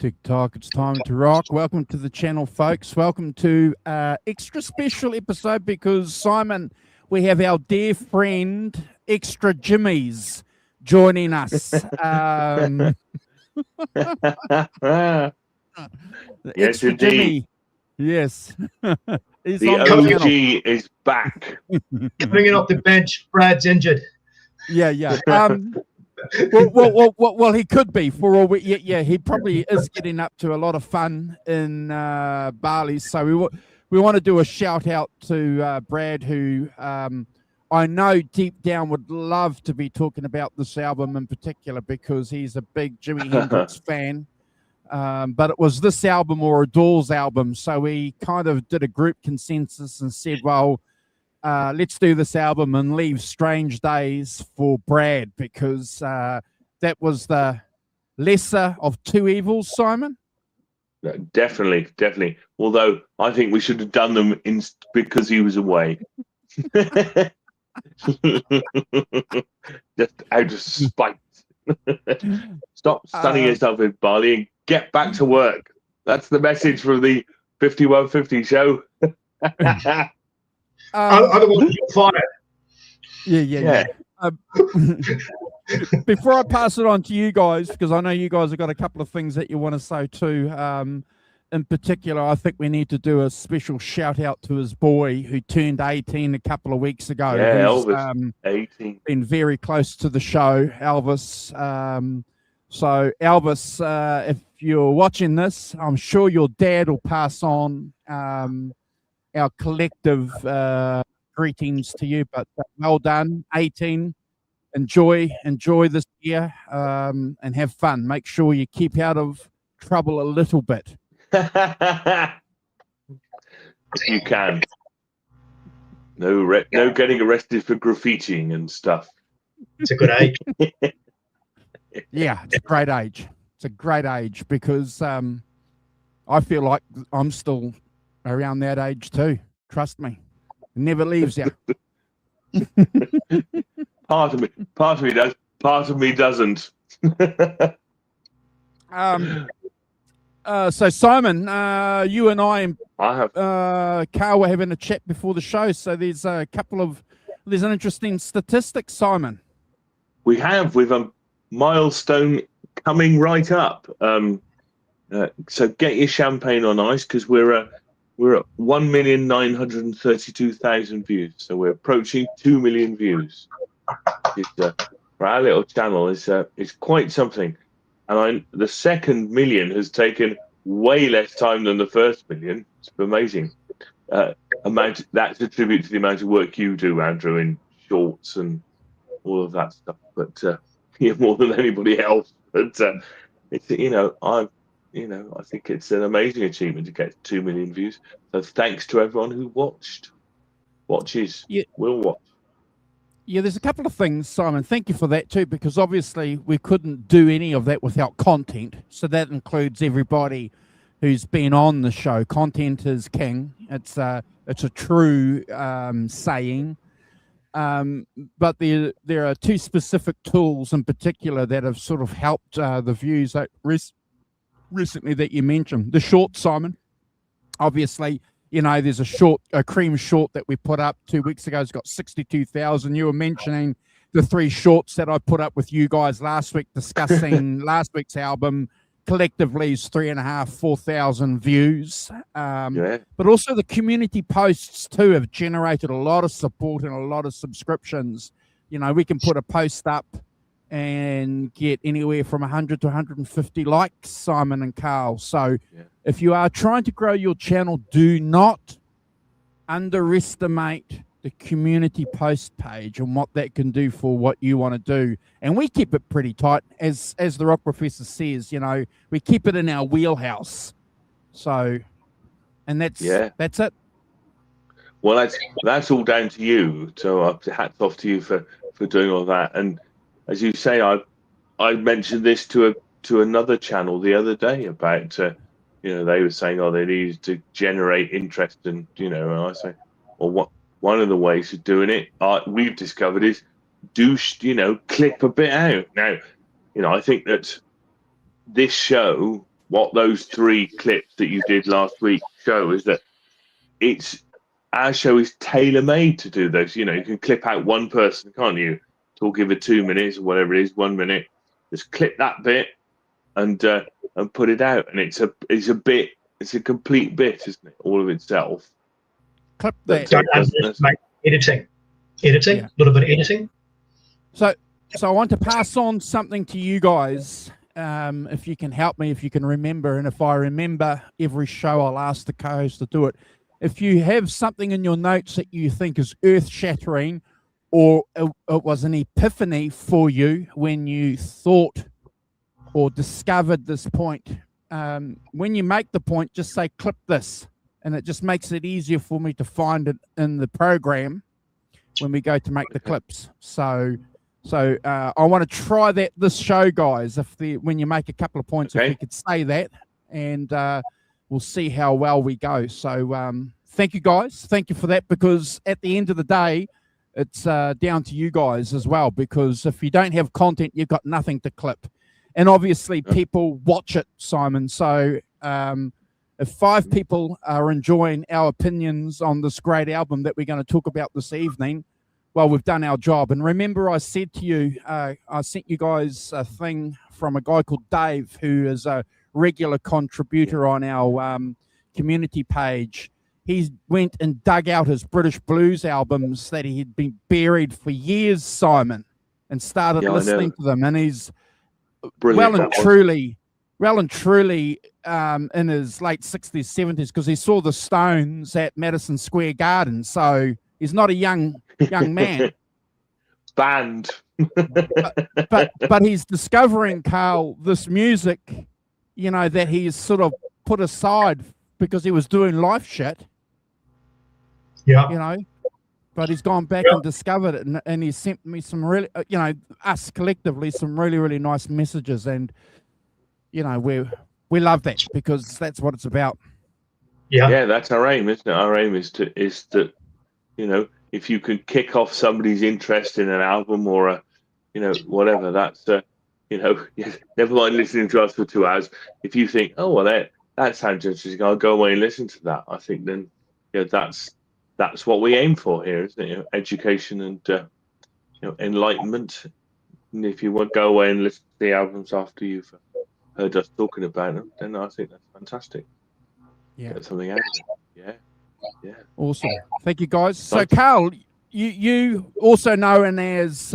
TikTok. It's time to rock. Welcome to the channel, folks. Welcome to extra special episode because, Simon, we have our dear friend, Extra Jimmy's, joining us. Yes, Extra indeed. Jimmy. Yes. He's The on the OG channel. is back. Bringing up the bench. Brad's injured. Yeah. Well, he could be for all we. Yeah, he probably is getting up to a lot of fun in Bali. So we want to do a shout out to Brad, who I know deep down would love to be talking about this album in particular because he's a big Jimi Hendrix fan. But it was this album or a Doors album, so we kind of did a group consensus and said, well, let's do this album and leave Strange Days for Brad because that was the lesser of two evils, Simon. Definitely. Although I think we should have done them because he was away. Just out of spite. Stop stunning yourself in Bali and get back to work. That's the message from the 5150 show. Otherwise, you're fired. Yeah. Before I pass it on to you guys, because I know you guys have got a couple of things that you want to say too. In particular, I think we need to do a special shout out to his boy who turned 18 a couple of weeks ago. Yeah, Elvis, 18. Been very close to the show, Elvis. So, Elvis, if you're watching this, I'm sure your dad will pass on our collective greetings to you. But well done, 18. Enjoy this year and have fun. Make sure you keep out of trouble a little bit. You can. No getting arrested for graffitiing and stuff. It's a good age. Yeah, it's a great age. It's a great age because I feel like I'm still around that age too. Trust me, it never leaves you. Part of me does. Part of me doesn't. So Simon, you and I have Carl were having a chat before the show. So there's an interesting statistic, Simon. We have with a milestone coming right up. So get your champagne on ice because we're at 1,932,000 views. So we're approaching 2 million views. For our little channel is quite something. And the second million has taken way less time than the first million. It's amazing. That's a tribute to the amount of work you do, Andrew, in shorts and all of that stuff. But more than anybody else. But it's I think it's an amazing achievement to get 2 million views. So thanks to everyone who will watch. Yeah, there's a couple of things, Simon. Thank you for that too, because obviously we couldn't do any of that without content. So that includes everybody who's been on the show. Content is king. It's a true saying. But there are two specific tools in particular that have sort of helped the views recently that you mentioned. The short, Simon, obviously. There's a cream short that we put up 2 weeks ago. It's got 62,000. You were mentioning the 3 shorts that I put up with you guys last week discussing last week's album. Collectively is 3,500, 4,000 views. But also the community posts too have generated a lot of support and a lot of subscriptions. We can put a post up and get anywhere from 100 to 150 likes, Simon and Carl. So if you are trying to grow your channel, do not underestimate the community post page and what that can do for what you want to do. And we keep it pretty tight. As the Rock Professor says, we keep it in our wheelhouse. So, and that's it. Well, that's all down to you. So hats off to you for doing all that. And as you say, I mentioned this to another channel the other day about they were saying they needed to generate interest and and I say, well, one of the ways of doing it we've discovered is clip a bit out. Now, I think that this show what those 3 clips that you did last week show is that our show is tailor-made to do those. You can clip out one person, can't you? Talking for 2 minutes or whatever it is, 1 minute. Just clip that bit and put it out, and it's a complete bit, isn't it? All of itself. Clip that. Don't underestimate editing. Editing, a little bit of editing. So I want to pass on something to you guys. If you can help me, if you can remember, and if I remember every show, I'll ask the co-host to do it. If you have something in your notes that you think is earth-shattering, or it was an epiphany for you when you thought or discovered this point, when you make the point, just say, clip this. And it just makes it easier for me to find it in the program when we go to make the clips. So I want to try that this show, guys. When you make a couple of points, if you could say that, and we'll see how well we go. So thank you, guys. Thank you for that, because at the end of the day, it's down to you guys as well, because if you don't have content, you've got nothing to clip. And obviously people watch it, Simon. So if 5 people are enjoying our opinions on this great album that we're going to talk about this evening, well, we've done our job. And remember, I said to you, I sent you guys a thing from a guy called Dave, who is a regular contributor on our community page. He went and dug out his British blues albums that he had been buried for years, Simon, and started listening to them. And he's well and truly in his late 60s, 70s, because he saw the Stones at Madison Square Garden. So he's not a young man. Band. but he's discovering, Carl, this music, that he's sort of put aside because he was doing life shit. Yeah. But he's gone back and discovered it, and he sent me some really, us collectively, some really, really nice messages. And, we love that, because that's what it's about. Yeah, that's our aim, isn't it? Our aim is that, if you can kick off somebody's interest in an album or whatever, that's, never mind listening to us for 2 hours. If you think, oh, well, that sounds interesting, I'll go away and listen to that. I think then, that's what we aim for here, isn't it? Education and, enlightenment. And if you want to go away and listen to the albums after you've heard us talking about them, then I think that's fantastic. Yeah. Get something out of it. Yeah. Awesome. Thank you, guys. So, Carl, you also known as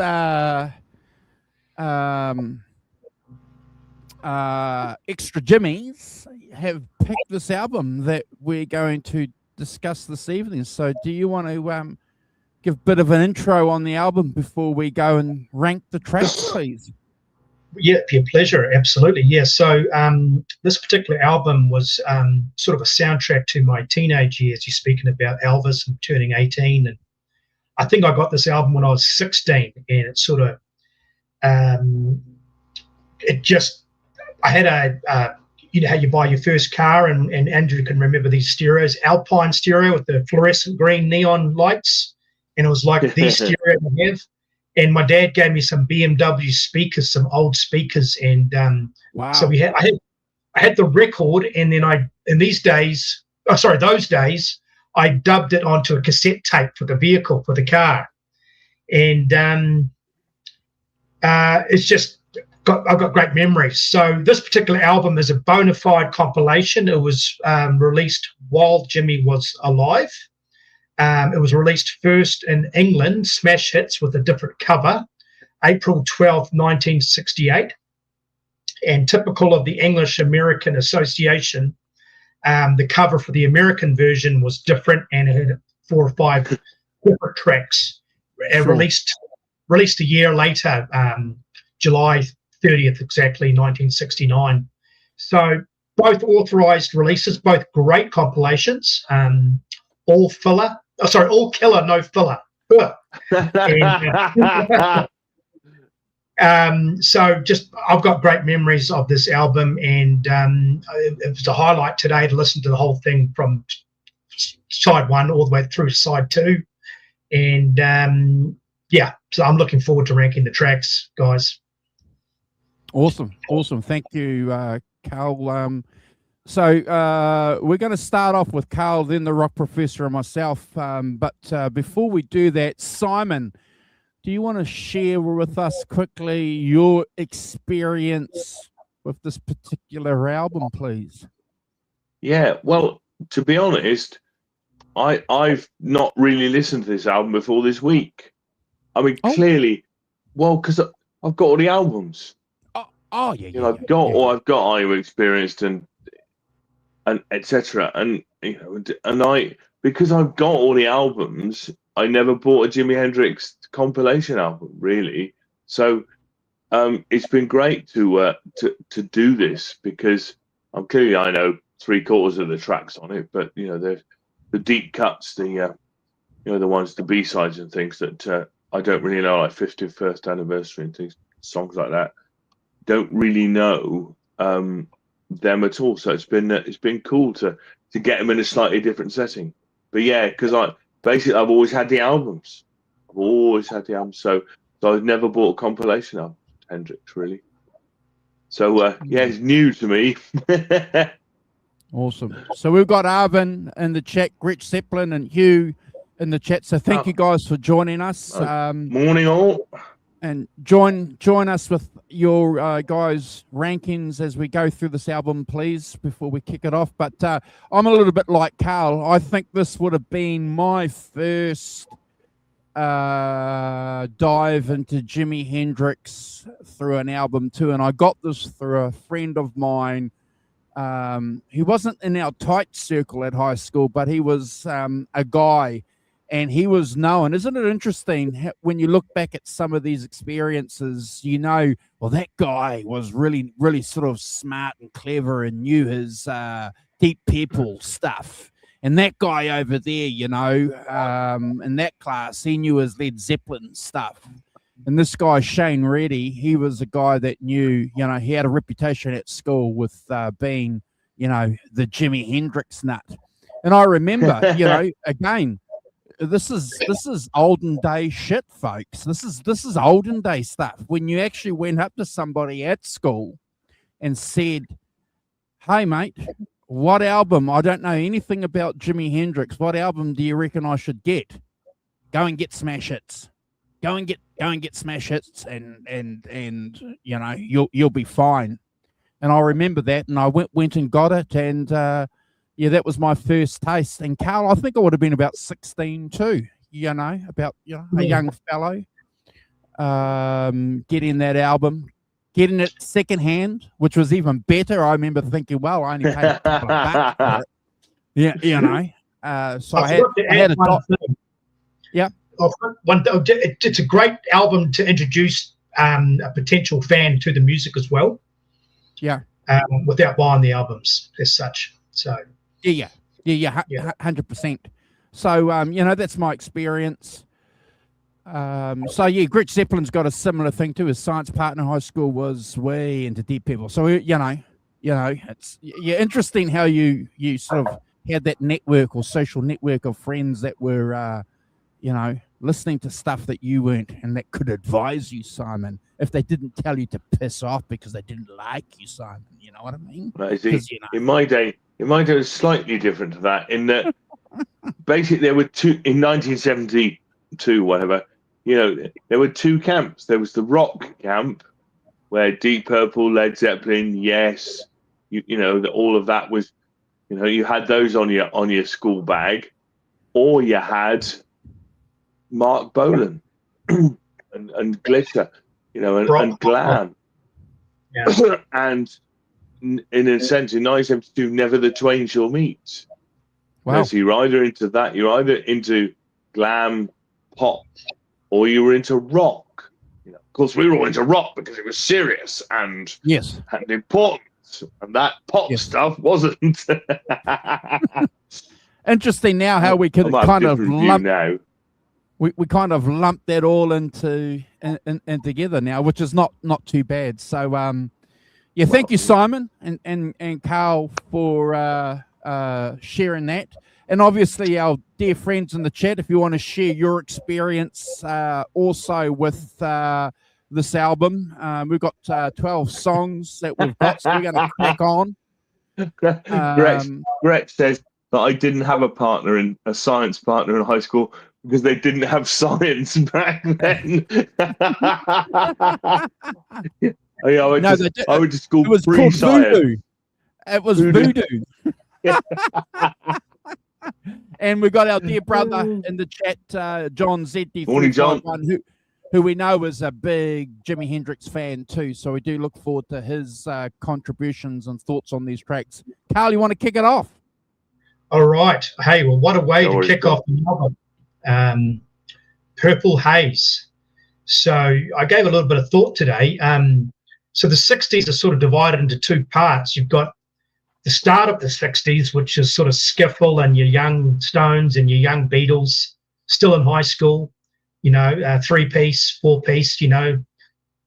Extra Jimmy's, have picked this album that we're going to discuss this evening. So do you want to give a bit of an intro on the album before we go and rank the tracks, please? Yeah, your pleasure. Absolutely. Yeah. So this particular album was sort of a soundtrack to my teenage years. You're speaking about Elvis and turning 18. And I think I got this album when I was 16, and it sort of, I had a, how you buy your first car, and Andrew can remember these stereos, Alpine stereo with the fluorescent green neon lights. And it was like the stereo I have. And my dad gave me some BMW speakers, some old speakers. And wow. So I had the record, and then those days, I dubbed it onto a cassette tape for the vehicle, for the car. And it's just, I've got great memories. So this particular album is a bona fide compilation. It was released while Jimmy was alive. It was released first in England, Smash Hits, with a different cover, April 12th, 1968. And typical of the English-American Association, the cover for the American version was different, and it had 4 or 5 different tracks. Sure. Released a year later, July 30th exactly, 1969. So both authorized releases, both great compilations, all killer, no filler. So just, I've got great memories of this album, and it was a highlight today to listen to the whole thing from side 1 all the way through to side 2. And so I'm looking forward to ranking the tracks, guys. Awesome. Thank you, Carl. So we're going to start off with Carl, then the rock professor and myself. But before we do that, Simon, do you want to share with us quickly your experience with this particular album, please? Yeah, well, to be honest, I've not really listened to this album before this week. I mean, clearly, well, because I've got all the albums. Oh yeah, you know, I've got Are You Experienced and etc. And because I've got all the albums, I never bought a Jimi Hendrix compilation album, really. So it's been great to do this, because I know 3/4 of the tracks on it, but there's the deep cuts, the ones, the B-sides and things that I don't really know, like 51st anniversary and things, songs like that. Don't really know them at all. So it's been cool to get them in a slightly different setting. But yeah, because I've always had the albums. So I've never bought a compilation album of Hendrix, really. So yeah, it's new to me. Awesome. So we've got Arvin in the chat, Gretch Zeppelin and Hugh in the chat. So thank you guys for joining us. Morning all. And join us with your guys' rankings as we go through this album, please, before we kick it off. But I'm a little bit like Carl. I think this would have been my first dive into Jimi Hendrix through an album too. And I got this through a friend of mine. He wasn't in our tight circle at high school, but he was a guy, and he was known. Isn't it interesting when you look back at some of these experiences, well, that guy was really, really sort of smart and clever and knew his Deep Purple stuff. And that guy over there, in that class, he knew his Led Zeppelin stuff. And this guy, Shane Reddy, he was a guy that knew, he had a reputation at school with being, the Jimi Hendrix nut. And I remember, again, this is olden day shit, folks. This is olden day stuff. When you actually went up to somebody at school and said, "Hey, mate, what album? I don't know anything about Jimi Hendrix. What album do you reckon I should get? Go and get Smash Hits. Go and get Smash Hits, and you'll be fine." And I remember that, and I went and got it, and that was my first taste. And Carl, I think I would have been about 16 too. A young fellow, getting that album, getting it secondhand, which was even better. I remember thinking, well, I only paid a couple of bucks for it. So I had a dot. Yeah. It's a great album to introduce a potential fan to the music as well. Yeah. Without buying the albums as such. So. Yeah, 100%. So that's my experience. Gretch Zeppelin's got a similar thing too. His science partner in high school was way into Deep Purple. So it's interesting how you sort of had that network or social network of friends that were listening to stuff that you weren't, and that could advise you, Simon, if they didn't tell you to piss off because they didn't like you, Simon. You know what I mean? In my day, it was slightly different to that, in that basically there were two, in 1972, whatever, there were two camps. There was the rock camp, where Deep Purple, Led Zeppelin, Yes, all of that was, you had those on your school bag, or you had Mark Bolan and Glitter, and Glam. Yeah. And in a sense, in 1972, never the twain shall meet. Wow. So you're either into that, you're either into glam, pop, or you were into rock. Of course, we were all into rock because it was serious and important, and that pop stuff wasn't. Interesting now how we can kind of lump now. We kind of lump that all into and together now, which is not too bad. So thank you, Simon and Carl, for sharing that. And obviously our dear friends in the chat, if you want to share your experience also with this album. We've got 12 songs that we've got, so we're going to crack on. Gretch says that I didn't have a science partner in high school because they didn't have science back then. I went to school it was called voodoo. It was voodoo. And we've got our dear brother in the chat, John ZD351, who we know is a big Jimi Hendrix fan too. So we do look forward to his contributions and thoughts on these tracks. Carl, you want to kick it off? All right. Hey, well, what a way to kick off the album. Purple Haze. So I gave a little bit of thought today. So the 60s are sort of divided into two parts. You've got the start of the 60s, which is sort of skiffle and your young Stones and your young Beatles, still in high school, you know, 3-piece, 4-piece, you know,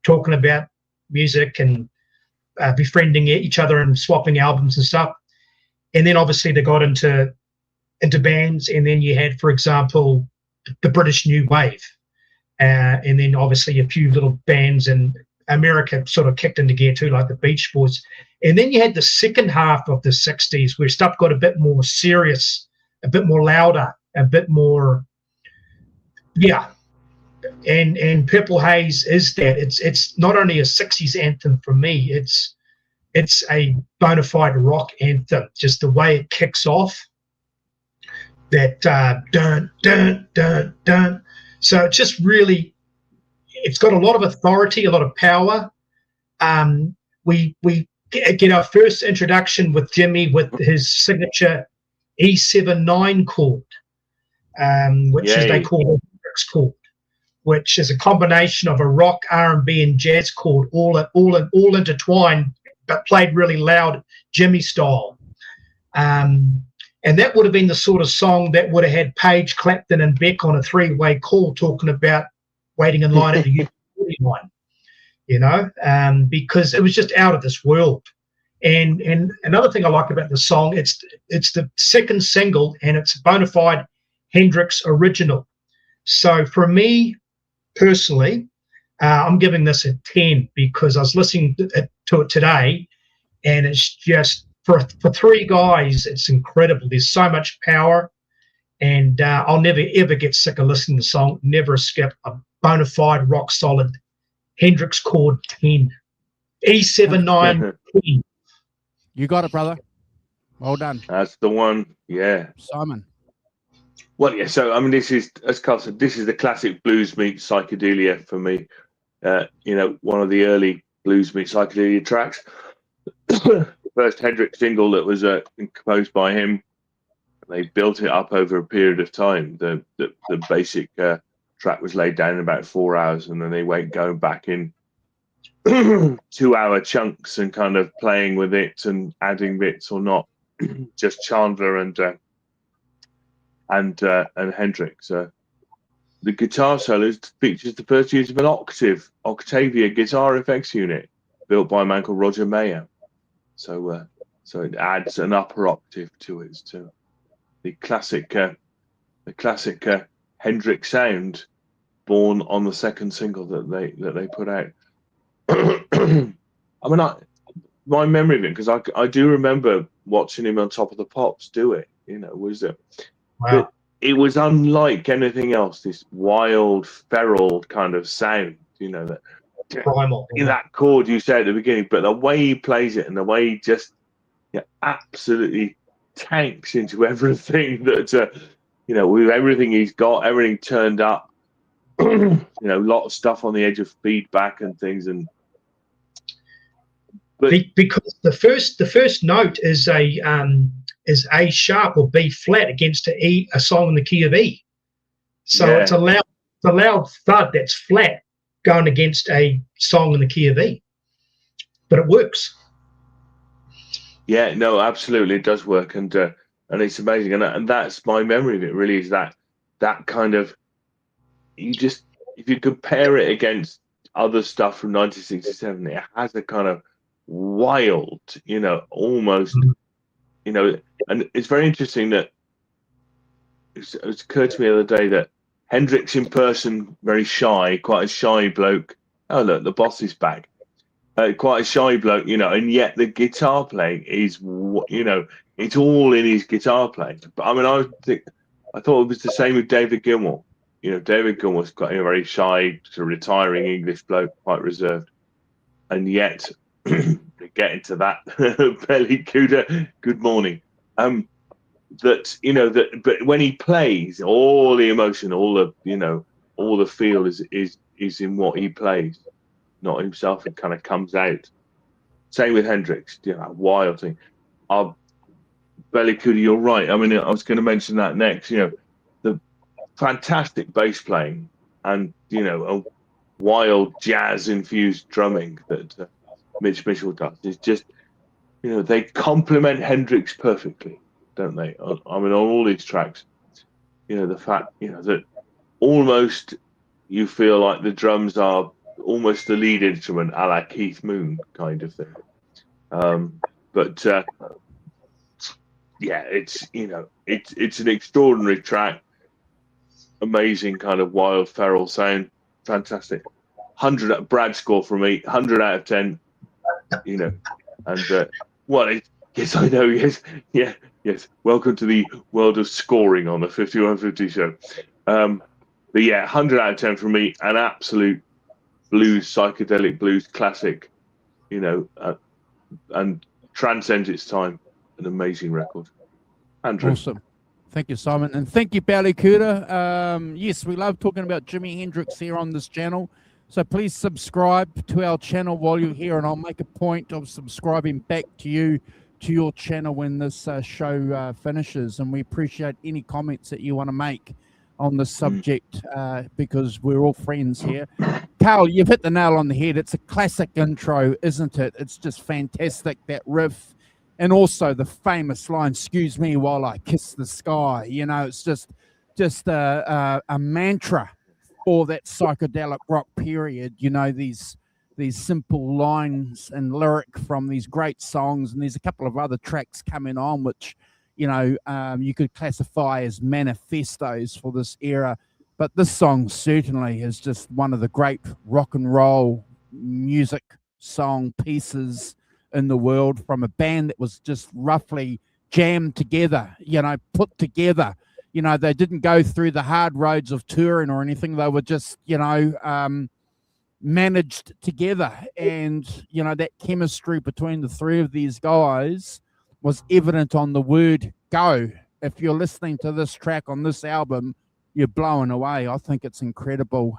talking about music and befriending each other and swapping albums and stuff. And then obviously they got into bands, and then you had, for example, the British New Wave, and then obviously a few little bands in America sort of kicked into gear too, like the Beach Boys. And then you had the second half of the 60s where stuff got a bit more serious, a bit more louder, a bit more, yeah. And Purple Haze is that. It's not only a 60s anthem for me, it's a bona fide rock anthem. Just the way it kicks off, that dun dun dun dun. So it's just really, it's got a lot of authority, a lot of power. We get our first introduction with Jimmy with his signature E7/9 chord, which they call the Hendrix chord, which is a combination of a rock, R&B, and jazz chord, all intertwined, but played really loud Jimmy style. And that would have been the sort of song that would have had Page, Clapton, and Beck on a 3-way call talking about waiting in line at the U40 line, you know, because it was just out of this world. And another thing I like about the song, it's the second single, and it's a bona fide Hendrix original. So for me personally, I'm giving this a 10 because I was listening to it today, and it's just, for 3 guys, it's incredible. There's so much power, and I'll never, ever get sick of listening to the song. Never skip a bona fide, rock solid Hendrix chord 10. E7/9 10. You got it, brother. Well done. That's the one. Yeah. Simon. Well, yeah. So, I mean, this is, as Carl said, this is the classic blues meets psychedelia for me. You know, one of the early blues meets psychedelia tracks. The first Hendrix single that was composed by him. They built it up over a period of time. The basic track was laid down in about 4 hours, and then they went going back in 2-hour chunks and kind of playing with it and adding bits or not. Just Chandler and Hendrix. The guitar solos features the first use of an Octavia guitar effects unit built by a man called Roger Mayer. So it adds an upper octave to it too. The classic Hendrix sound, born on the second single that they put out. I mean, my memory of it, because I do remember watching him on Top of the Pops do it. You know, was it? Wow. It was unlike anything else. This wild, feral kind of sound. You know, that Primal. in that chord you said at the beginning, but the way he plays it and the way he just absolutely tanks into everything that you know, with everything he's got, everything turned up. You know, a lot of stuff on the edge of feedback and things, and because the first note is A sharp or B flat against a song in the key of E. So it's a loud thud that's flat going against a song in the key of E. But it works. Yeah, no, absolutely, it does work, and it's amazing, and that's my memory of it. Really, is that kind of, if you compare it against other stuff from 1967, it has a kind of wild, you know, almost, you know, and it's very interesting that it's occurred to me the other day that Hendrix in person, very shy, quite a shy bloke, oh look, the boss is back. Quite a shy bloke, and yet the guitar playing is, it's all in his guitar playing. But I mean, I thought it was the same with David Gilmour. David Gilmour's got a very shy, sort of retiring English bloke, quite reserved, and yet getting to that Belly Cuda, good morning. But when he plays, all the emotion, all the feel is in what he plays, not himself. It kind of comes out. Same with Hendrix, wild thing. Belly Cuda, you're right. I mean, I was going to mention that next. The fantastic bass playing and a wild jazz infused drumming that Mitch Mitchell does is just, they complement Hendrix perfectly, don't they? I mean, on all these tracks, the fact that almost you feel like the drums are almost the lead instrument, a la Keith Moon kind of thing. But it's an extraordinary track, amazing kind of wild feral sound, fantastic. 100 Brad score from me, 100 out of 10. And yes, I know, yes. Welcome to the world of scoring on the 5150 show. But yeah, 100 out of 10 from me, an absolute blues, psychedelic blues classic, and transcends its time. An amazing record. Andrew. Awesome. Thank you, Simon. And thank you, Belly Cuda. Yes, we love talking about Jimi Hendrix here on this channel. So please subscribe to our channel while you're here, and I'll make a point of subscribing back to your channel when this show finishes. And we appreciate any comments that you want to make on this subject because we're all friends here. Carl, you've hit the nail on the head. It's a classic intro, isn't it? It's just fantastic, that riff. And also the famous line, "Excuse me while I kiss the sky." It's just a mantra for that psychedelic rock period. These simple lines and lyric from these great songs, and there's a couple of other tracks coming on which you could classify as manifestos for this era. But this song certainly is just one of the great rock and roll music song pieces in the world, from a band that was just roughly jammed together, put together. They didn't go through the hard roads of touring or anything. They were just, managed together. And, that chemistry between the three of these guys was evident on the word go. If you're listening to this track on this album, you're blown away. I think it's incredible.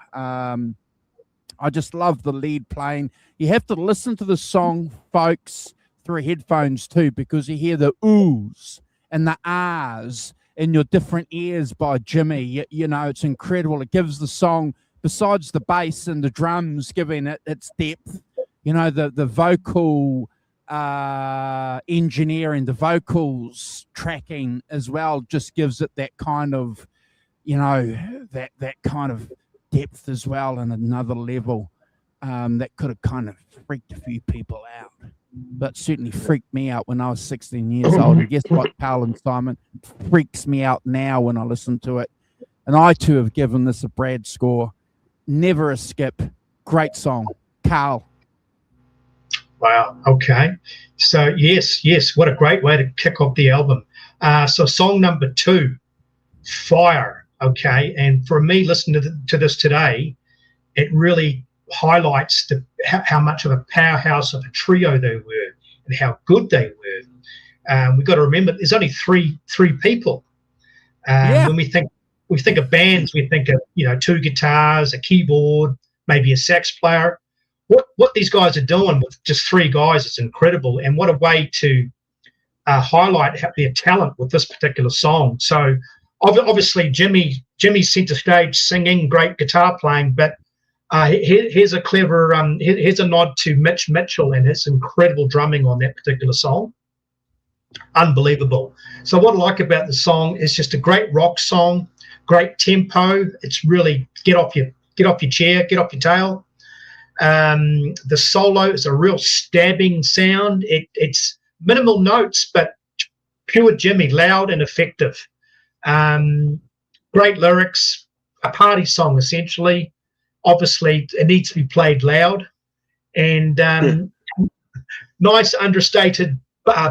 I just love the lead playing. You have to listen to the song, folks, through headphones too, because you hear the oohs and the ahs in your different ears by Jimmy. It's incredible. It gives the song, besides the bass and the drums giving it its depth, the vocal engineering, the vocals tracking as well, just gives it that kind of, that kind of depth as well, and another level that could have kind of freaked a few people out, but certainly freaked me out when I was 16 years old. And guess what, Carl and Simon? It freaks me out now when I listen to it. And I too have given this a Brad score. Never a skip. Great song. Carl. Wow. Okay. So yes. What a great way to kick off the album. So song number 2, Fire. Okay, and for me, listening to this today, it really highlights how much of a powerhouse of a trio they were and how good they were. We've got to remember there's only three people. When we think of bands, we think of 2 guitars, a keyboard, maybe a sax player. What these guys are doing with just 3 guys is incredible, and what a way to highlight their talent with this particular song. So. Obviously, Jimmy's centre stage singing, great guitar playing, but here's a clever here's a nod to Mitch Mitchell and his incredible drumming on that particular song. Unbelievable. So what I like about the song is just a great rock song, great tempo. It's really get off your chair, get off your tail. The solo is a real stabbing sound. It's minimal notes, but pure Jimmy, loud and effective. Great lyrics, a party song essentially. obviously it needs to be played loud, and nice understated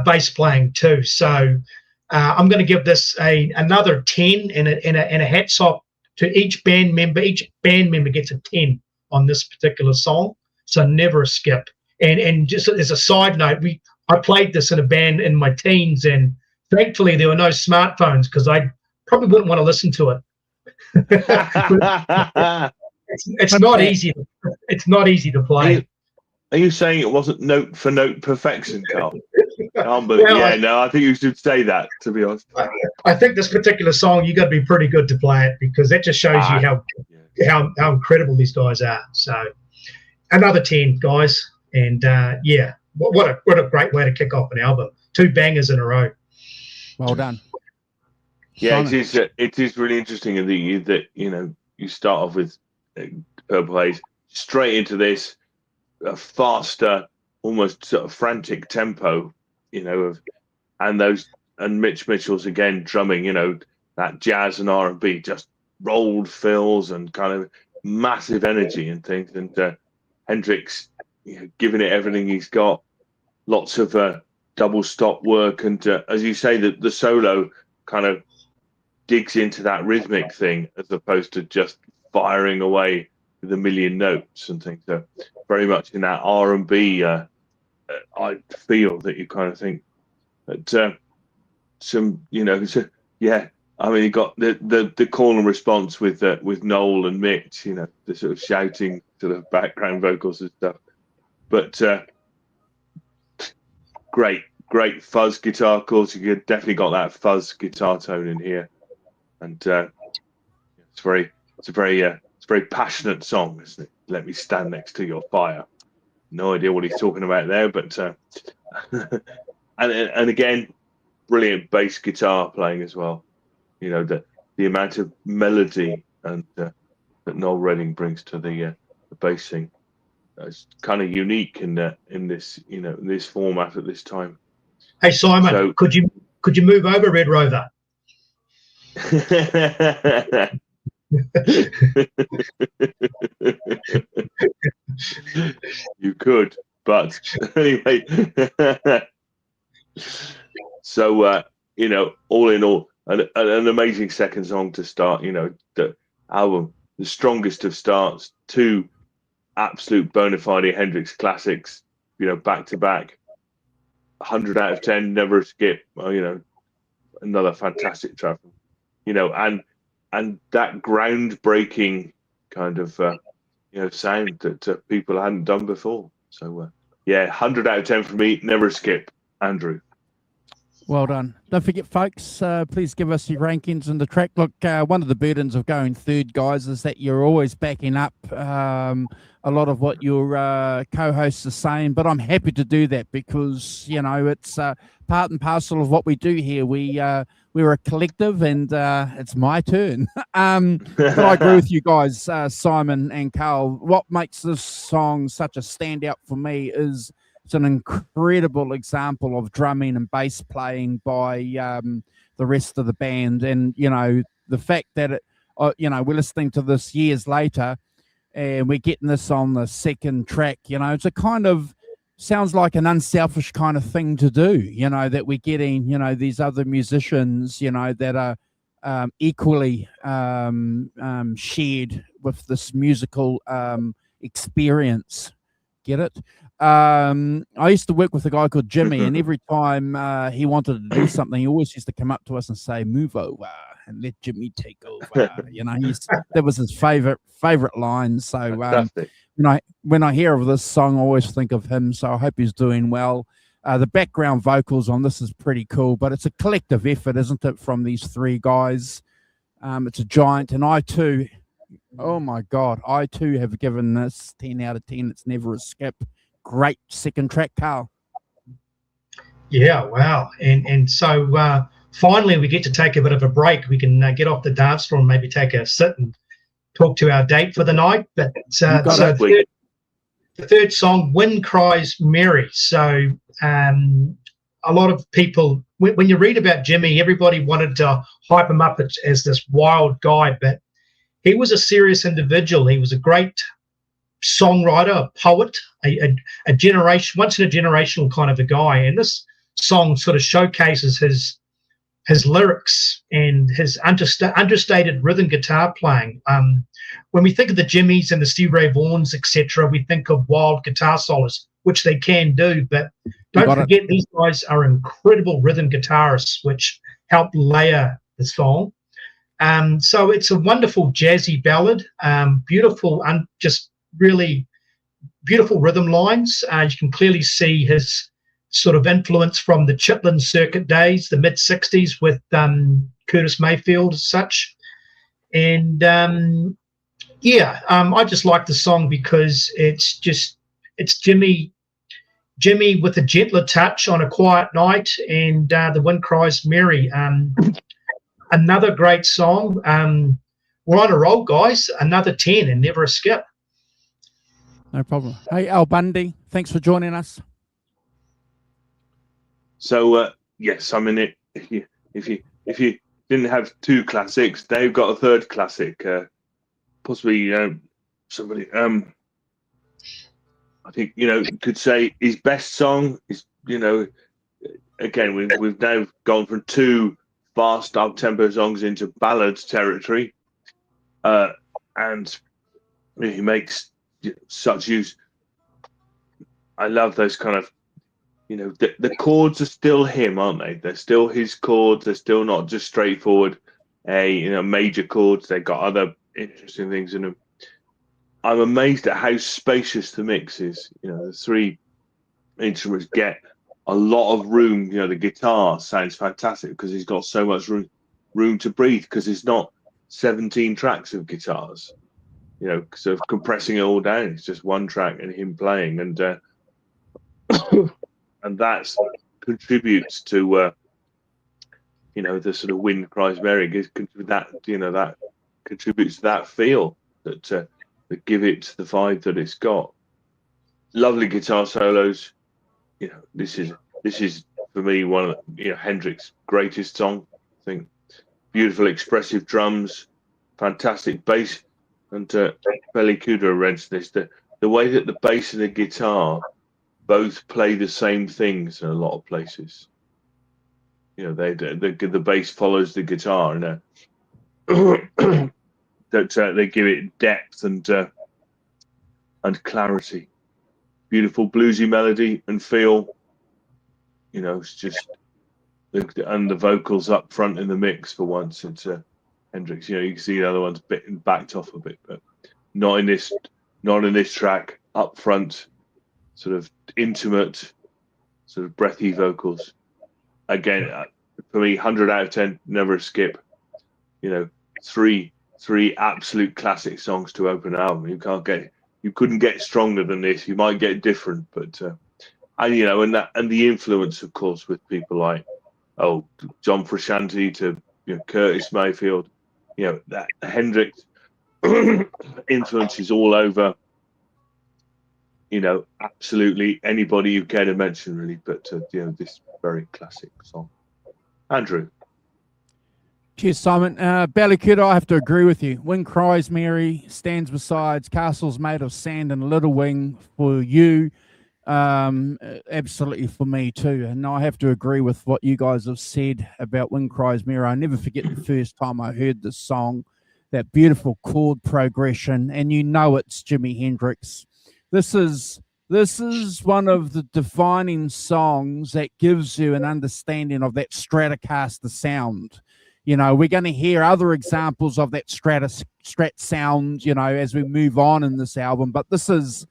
bass playing too. So I'm going to give this another 10, and a hats off to each band member. Each band member gets a 10 on this particular song, so never a skip. And just as a side note, I played this in a band in my teens, and thankfully there were no smartphones, because I probably wouldn't want to listen to it. It's not easy. It's not easy to play. Are you saying it wasn't note for note perfection, Carl? But Well, yeah, no, I think you should say that, to be honest. I think this particular song, you got to be pretty good to play it, because that just shows you how incredible these guys are. So another 10, guys, and yeah, what a great way to kick off an album. 2 bangers in a row. Well done. Yeah, Simon. it is really interesting that you start off with Purple Haze, straight into this faster, almost sort of frantic tempo, and Mitch Mitchell's again drumming, that jazz and R&B, just rolled fills and kind of massive energy and things, and Hendrix giving it everything he's got, lots of double stop work, and as you say, the solo kind of digs into that rhythmic thing as opposed to just firing away with a million notes and things. So very much in that R&B I feel that you kind of think that yeah. I mean, you got the call and response with Noel and Mitch, the sort of shouting sort of background vocals and stuff. But great fuzz guitar chords. You definitely got that fuzz guitar tone in here, and it's a very passionate song, isn't it? Let me stand next to your fire. No idea what he's talking about there, but and again, brilliant bass guitar playing as well. The amount of melody and that Noel Redding brings to the bass thing. It's kind of unique in this this format at this time. Hey Simon, So, could you move over, Red Rover? You could, but anyway. So all in all, an amazing second song to start. The album, the strongest of starts, 2 absolute bona fide Hendrix classics, back to back. 100 out of 10, never a skip. Another fantastic track. And that groundbreaking kind of sound that people hadn't done before. So 100 out of 10 for me, never a skip. Andrew. Well done. Don't forget, folks, please give us your rankings in the track. Look, one of the burdens of going third, guys, is that you're always backing up a lot of what your co-hosts are saying, but I'm happy to do that because, it's part and parcel of what we do here. We're a collective, and it's my turn. But I agree with you guys, Simon and Carl. What makes this song such a standout for me is it's an incredible example of drumming and bass playing by the rest of the band. And, the fact that, we're listening to this years later and we're getting this on the second track, it's a kind of, sounds like an unselfish kind of thing to do, that we're getting, these other musicians, that are equally shared with this musical experience. Get it? I used to work with a guy called Jimmy, and every time he wanted to do something, he always used to come up to us and say, "Move over and let Jimmy take over." That was his favorite line. So when I hear of this song, I always think of him. So I hope he's doing well. The background vocals on this is pretty cool, but it's a collective effort, isn't it, from these 3 guys? It's a giant, and I too. Oh my God, I too have given this 10 out of 10. It's never a skip. Great second track, Carl. Yeah, wow. And so finally we get to take a bit of a break. We can get off the dance floor and maybe take a sit and talk to our date for the night. But the third song, Wind Cries Mary. So a lot of people, when you read about Jimmy, everybody wanted to hype him up as this wild guy, but he was a serious individual. He was a great songwriter, a poet, a generation, once in a generational kind of a guy. And this song sort of showcases his lyrics and his understated rhythm guitar playing. When we think of the Jimmys and the Stevie Ray Vaughns, etc., we think of wild guitar solos, which they can do, but don't forget these guys are incredible rhythm guitarists, which help layer the song. So it's a wonderful jazzy ballad, beautiful, just really beautiful rhythm lines. You can clearly see his sort of influence from the Chitlin circuit days, the mid 60s with Curtis Mayfield as such. And I just like the song because it's Jimmy with a gentler touch on a quiet night, and The Wind Cries Mary. Another great song. We're on a roll, guys. Another 10 and never a skip. No problem. Hey, Al Bundy, thanks for joining us. So yes, I mean, if you didn't have two classics, they've got a third classic. Possibly somebody. I think could say his best song is again we've now gone from two fast up-tempo songs into ballads territory, and he makes such use. I love those kind of. The chords are still him, aren't they? They're still his chords. They're still not just straightforward, major chords. They've got other interesting things in them. I'm amazed at how spacious the mix is. The three instruments get a lot of room. The guitar sounds fantastic because he's got so much room to breathe because it's not 17 tracks of guitars. Sort of compressing it all down. It's just one track and him playing, and and that contributes to the sort of Wind Cries Mary. That contributes to that feel that give it the vibe that it's got. Lovely guitar solos. This is for me one of Hendrix's greatest song. I think beautiful expressive drums, fantastic bass, and Belly Kudrow mentioned this. The way that the bass and the guitar both play the same things in a lot of places. The bass follows the guitar, that they give it depth and clarity. Beautiful bluesy melody and feel. It's just and the vocals up front in the mix for once. It's Hendrix. You can see the other ones backed off a bit, but not in this track. Up front. Sort of intimate, sort of breathy vocals. Again, for me, 100 out of 10, never a skip. Three absolute classic songs to open an album. You couldn't get stronger than this. You might get different, but and the influence, of course, with people like John Frusciante to Curtis Mayfield. That Hendrix influence is all over. Absolutely anybody you care to mention, really. But this very classic song. Andrew. Cheers, Simon. Belly Kudrow, I have to agree with you. Wind Cries Mary, Stands Besides, Castles Made of Sand, and Little Wing for you. Absolutely for me too. And I have to agree with what you guys have said about Wind Cries Mary. I never forget the first time I heard this song, that beautiful chord progression, and it's Jimi Hendrix. This is one of the defining songs that gives you an understanding of that Stratocaster sound. We're going to hear other examples of that Strat sound, as we move on in this album. But this is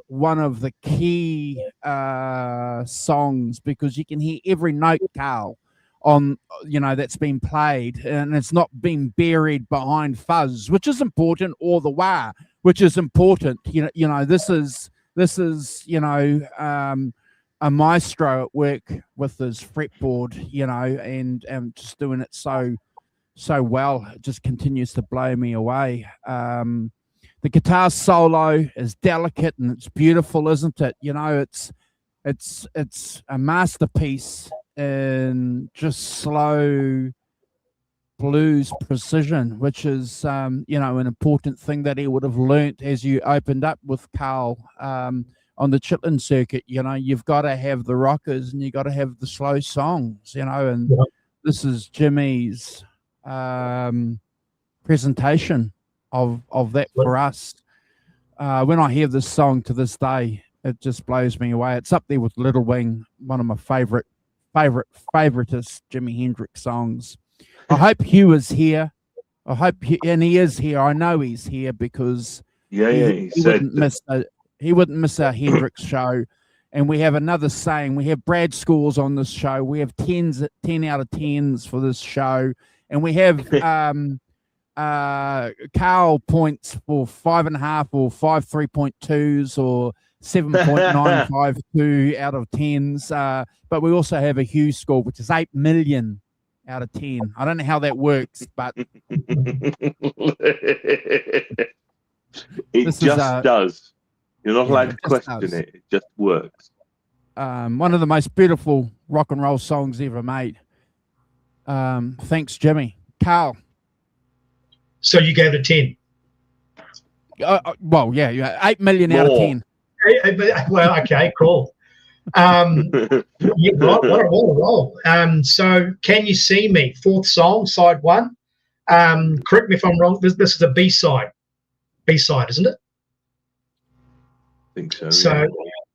one of the key songs because you can hear every note, Carl, on that's been played, and it's not being buried behind fuzz, which is important, or the wah, which is important. This is a maestro at work with his fretboard, and just doing it so well. It just continues to blow me away. The guitar solo is delicate and it's beautiful, isn't it? It's a masterpiece in just slow blues precision, which is an important thing that he would have learnt as you opened up with Carl on the Chitlin circuit. You've got to have the rockers and you got to have the slow songs. And Yeah. this is Jimmy's presentation of that for us. When I hear this song to this day, it just blows me away. It's up there with Little Wing, one of my favoritist Jimi Hendrix songs. I hope Hugh is here. And he is here. I know he's here because he wouldn't miss our Hendrix show. And we have another saying. We have Brad scores on this show. We have 10 out of 10s for this show, and we have Carl points for 5.5 or 5 3.2s or 7.952 out of 10s. But we also have a Hugh score, which is 8 million out of 10. I don't know how that works, but it just does. You're not allowed to question it. It just works. One of the most beautiful rock and roll songs ever made. Thanks, Jimmy. Carl. So you gave it a 10? Well, yeah, 8 million out of 10. Well, okay, cool. Yeah, what a roll. So Can You See Me, fourth song, side one. Correct me if I'm wrong. This is a B-side. B-side, isn't it? I think so. So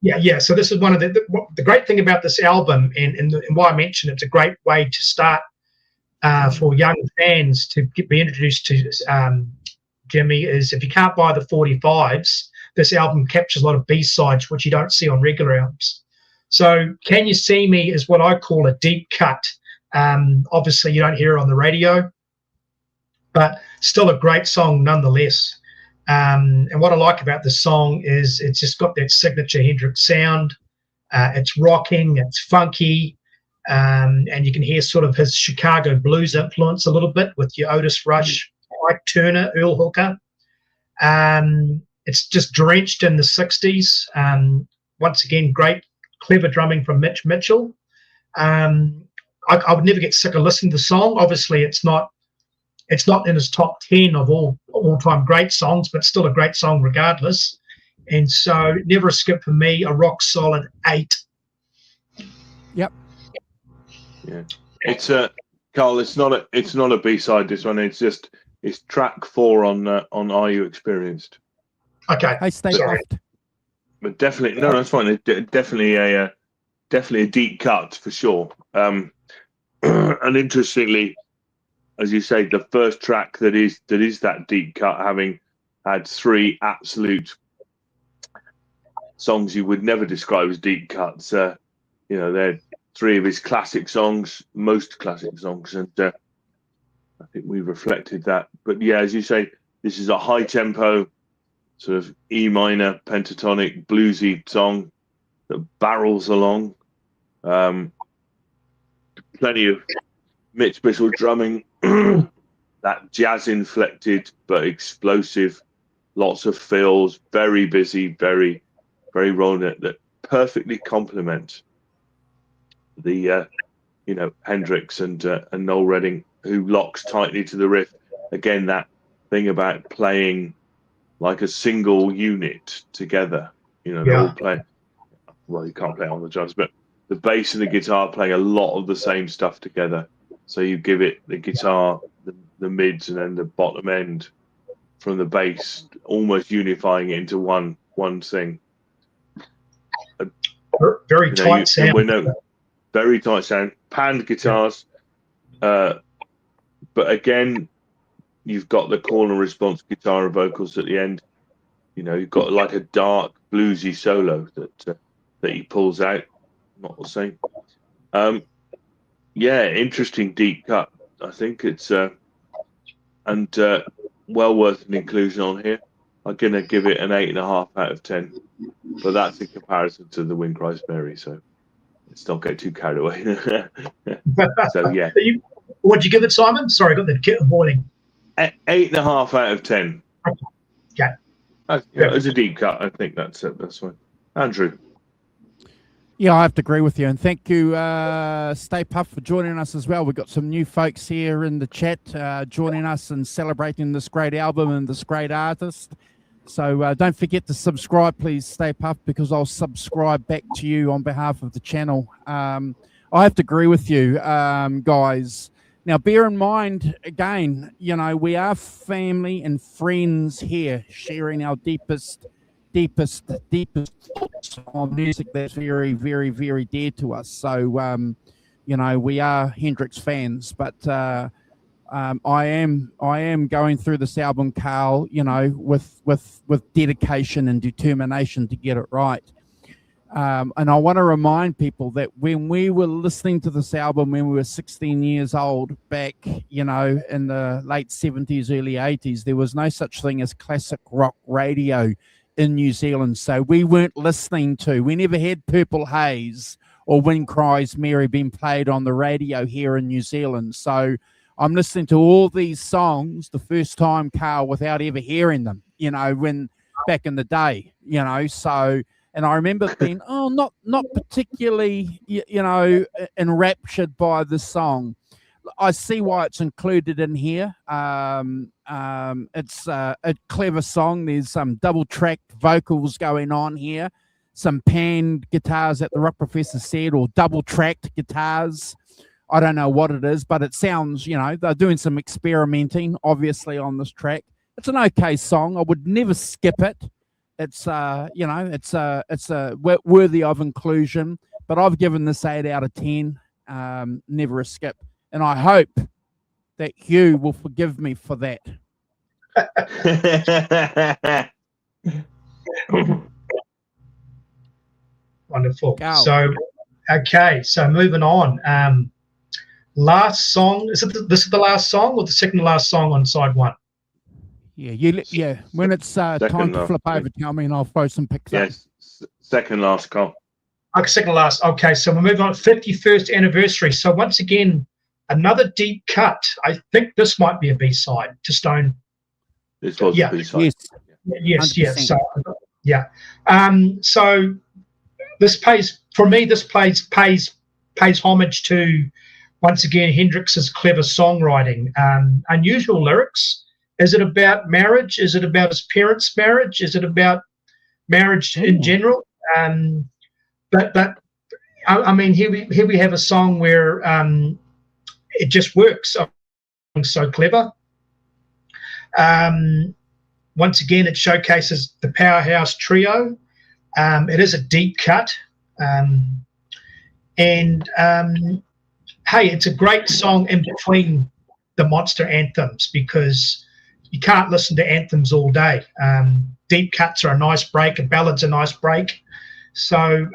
yeah. So this is one of the great thing about this album, and why I mentioned it's a great way to start for young fans to be introduced to Jimmy, is if you can't buy the 45s, this album captures a lot of B-sides which you don't see on regular albums. So Can You See Me is what I call a deep cut. Obviously you don't hear it on the radio, but still a great song nonetheless. And what I like about the song is it's just got that signature Hendrix sound. It's rocking, it's funky, and you can hear sort of his Chicago blues influence a little bit with your Otis Rush, Ike Turner, Earl Hooker. It's just drenched in the 60s. Once again, great, clever drumming from Mitch Mitchell. I would never get sick of listening to the song. Obviously, it's not in his top 10 of all-time great songs, but still a great song regardless. And so never a skip for me, a rock solid 8. Yep. Yeah. It's Carl, it's not a B-side, this one. It's track 4 on Are You Experienced? Okay. Hey, stay left. But definitely no, that's fine. Definitely a deep cut for sure. And interestingly, as you say, the first track that is that deep cut, having had 3 absolute songs you would never describe as deep cuts. They're 3 of his classic songs, most classic songs, and I think we reflected that. But yeah, as you say, this is a high tempo, sort of E minor pentatonic bluesy song that barrels along. Plenty of Mitch Mitchell drumming, that jazz inflected but explosive, lots of fills, very busy, very, very rolling, that perfectly complement the Hendrix and Noel Redding, who locks tightly to the riff. Again, that thing about playing like a single unit together. They all play. Well, you can't play on the drums, but the bass and the guitar playing a lot of the same stuff together. So you give it the guitar, the mids, and then the bottom end from the bass, almost unifying it into one thing. Very tight sound. Very tight sound. Panned guitars, but again, you've got the call and response guitar and vocals at the end. You've got like a dark bluesy solo that he pulls out. Not the same. Interesting deep cut. I think it's well worth an inclusion on here. I'm gonna give it an 8.5 out of 10, but that's in comparison to The Wind Cries Mary. So let's not get too carried away. So yeah. What'd you give it, Simon? Sorry, I got the kit boiling. 8.5 out of 10. Okay. It's a deep cut. I think that's it. That's fine. Andrew. Yeah, I have to agree with you. And thank you, Stay Puff, for joining us as well. We've got some new folks here in the chat joining us and celebrating this great album and this great artist. So don't forget to subscribe, please, Stay Puff, because I'll subscribe back to you on behalf of the channel. I have to agree with you, guys. Now, bear in mind, again, you know, we are family and friends here, sharing our deepest thoughts on music that's very, very, very dear to us. So, you know, we are Hendrix fans, but I am going through this album, Carl, you know, with dedication and determination to get it right. And I want to remind people that when we were listening to this album when we were 16 years old, back, you know, in the late 70s, early 80s, there was no such thing as classic rock radio in New Zealand. So we weren't listening to, we never had Purple Haze or Wind Cries Mary being played on the radio here in New Zealand. So I'm listening to all these songs the first time, Carl, without ever hearing them, you know, when back in the day, you know. So, and I remember being, not particularly, you know, enraptured by the song. I see why it's included in here. It's a clever song. There's some double track vocals going on here, some panned guitars that the rock professor said, or double tracked guitars. I don't know what it is, but it sounds, you know, they're doing some experimenting, obviously, on this track. It's an okay song. I would never skip it. It's, you know, it's worthy of inclusion. But I've given this 8 out of 10. Never a skip. And I hope that Hugh will forgive me for that. Wonderful. Carl. So, okay, so moving on. Last song, this is the last song or the second to last song on side one? Yeah. When it's time to flip over, tell me and I'll throw some picks up. Yes, second last call. Okay, second last. Okay, so we're moving on. 51st anniversary. So once again, another deep cut. I think this might be a B-side to Stone. This was a B-side. Yes. 100%. Yes. So, yeah. So this pays homage to, once again, Hendrix's clever songwriting. Unusual lyrics. Is it about marriage? Is it about his parents' marriage? Is it about marriage in general? But I mean, here we have a song where it just works. So clever. Once again, it showcases the Powerhouse Trio. It is a deep cut. Hey, it's a great song in between the monster anthems, because you can't listen to anthems all day. Deep cuts are a nice break, and ballads a nice break. So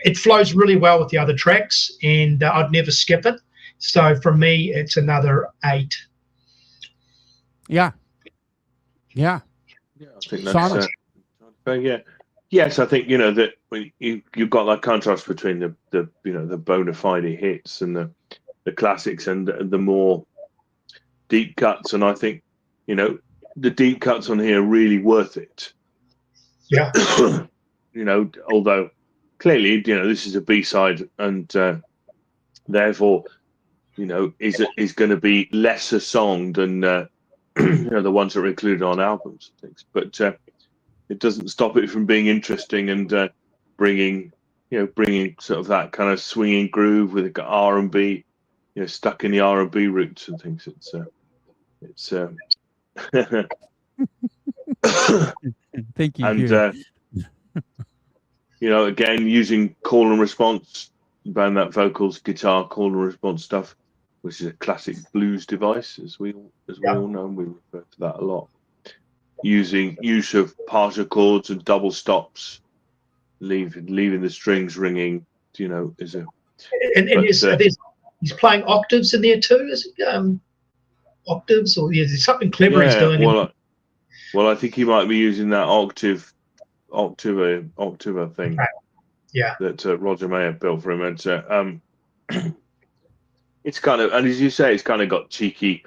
it flows really well with the other tracks, and I'd never skip it. So for me, it's another 8. Yeah. I think that's yes. I think, you know, that you've got that contrast between the you know, the bona fide hits and the classics and the more deep cuts, and I think, you know, the deep cuts on here are really worth it. Yeah. You know, although clearly, you know, this is a B-side, and therefore, you know, is going to be lesser song than you know, the ones that are included on albums and things. But it doesn't stop it from being interesting and bringing sort of that kind of swinging groove with R&B, you know, stuck in the R&B roots and things. It's Thank you. And you know, again, using call and response, band that vocals, guitar, call and response stuff, which is a classic blues device, as we all know, and we refer to that a lot. Use of partial chords and double stops, leaving the strings ringing, you know, is a. And he's playing octaves in there too. Is it octaves, or there's something clever he's doing? Well, I think he might be using that octave thing. Right. Yeah. That Roger Mayer built for him, and it's kind of, and as you say, it's kind of got cheeky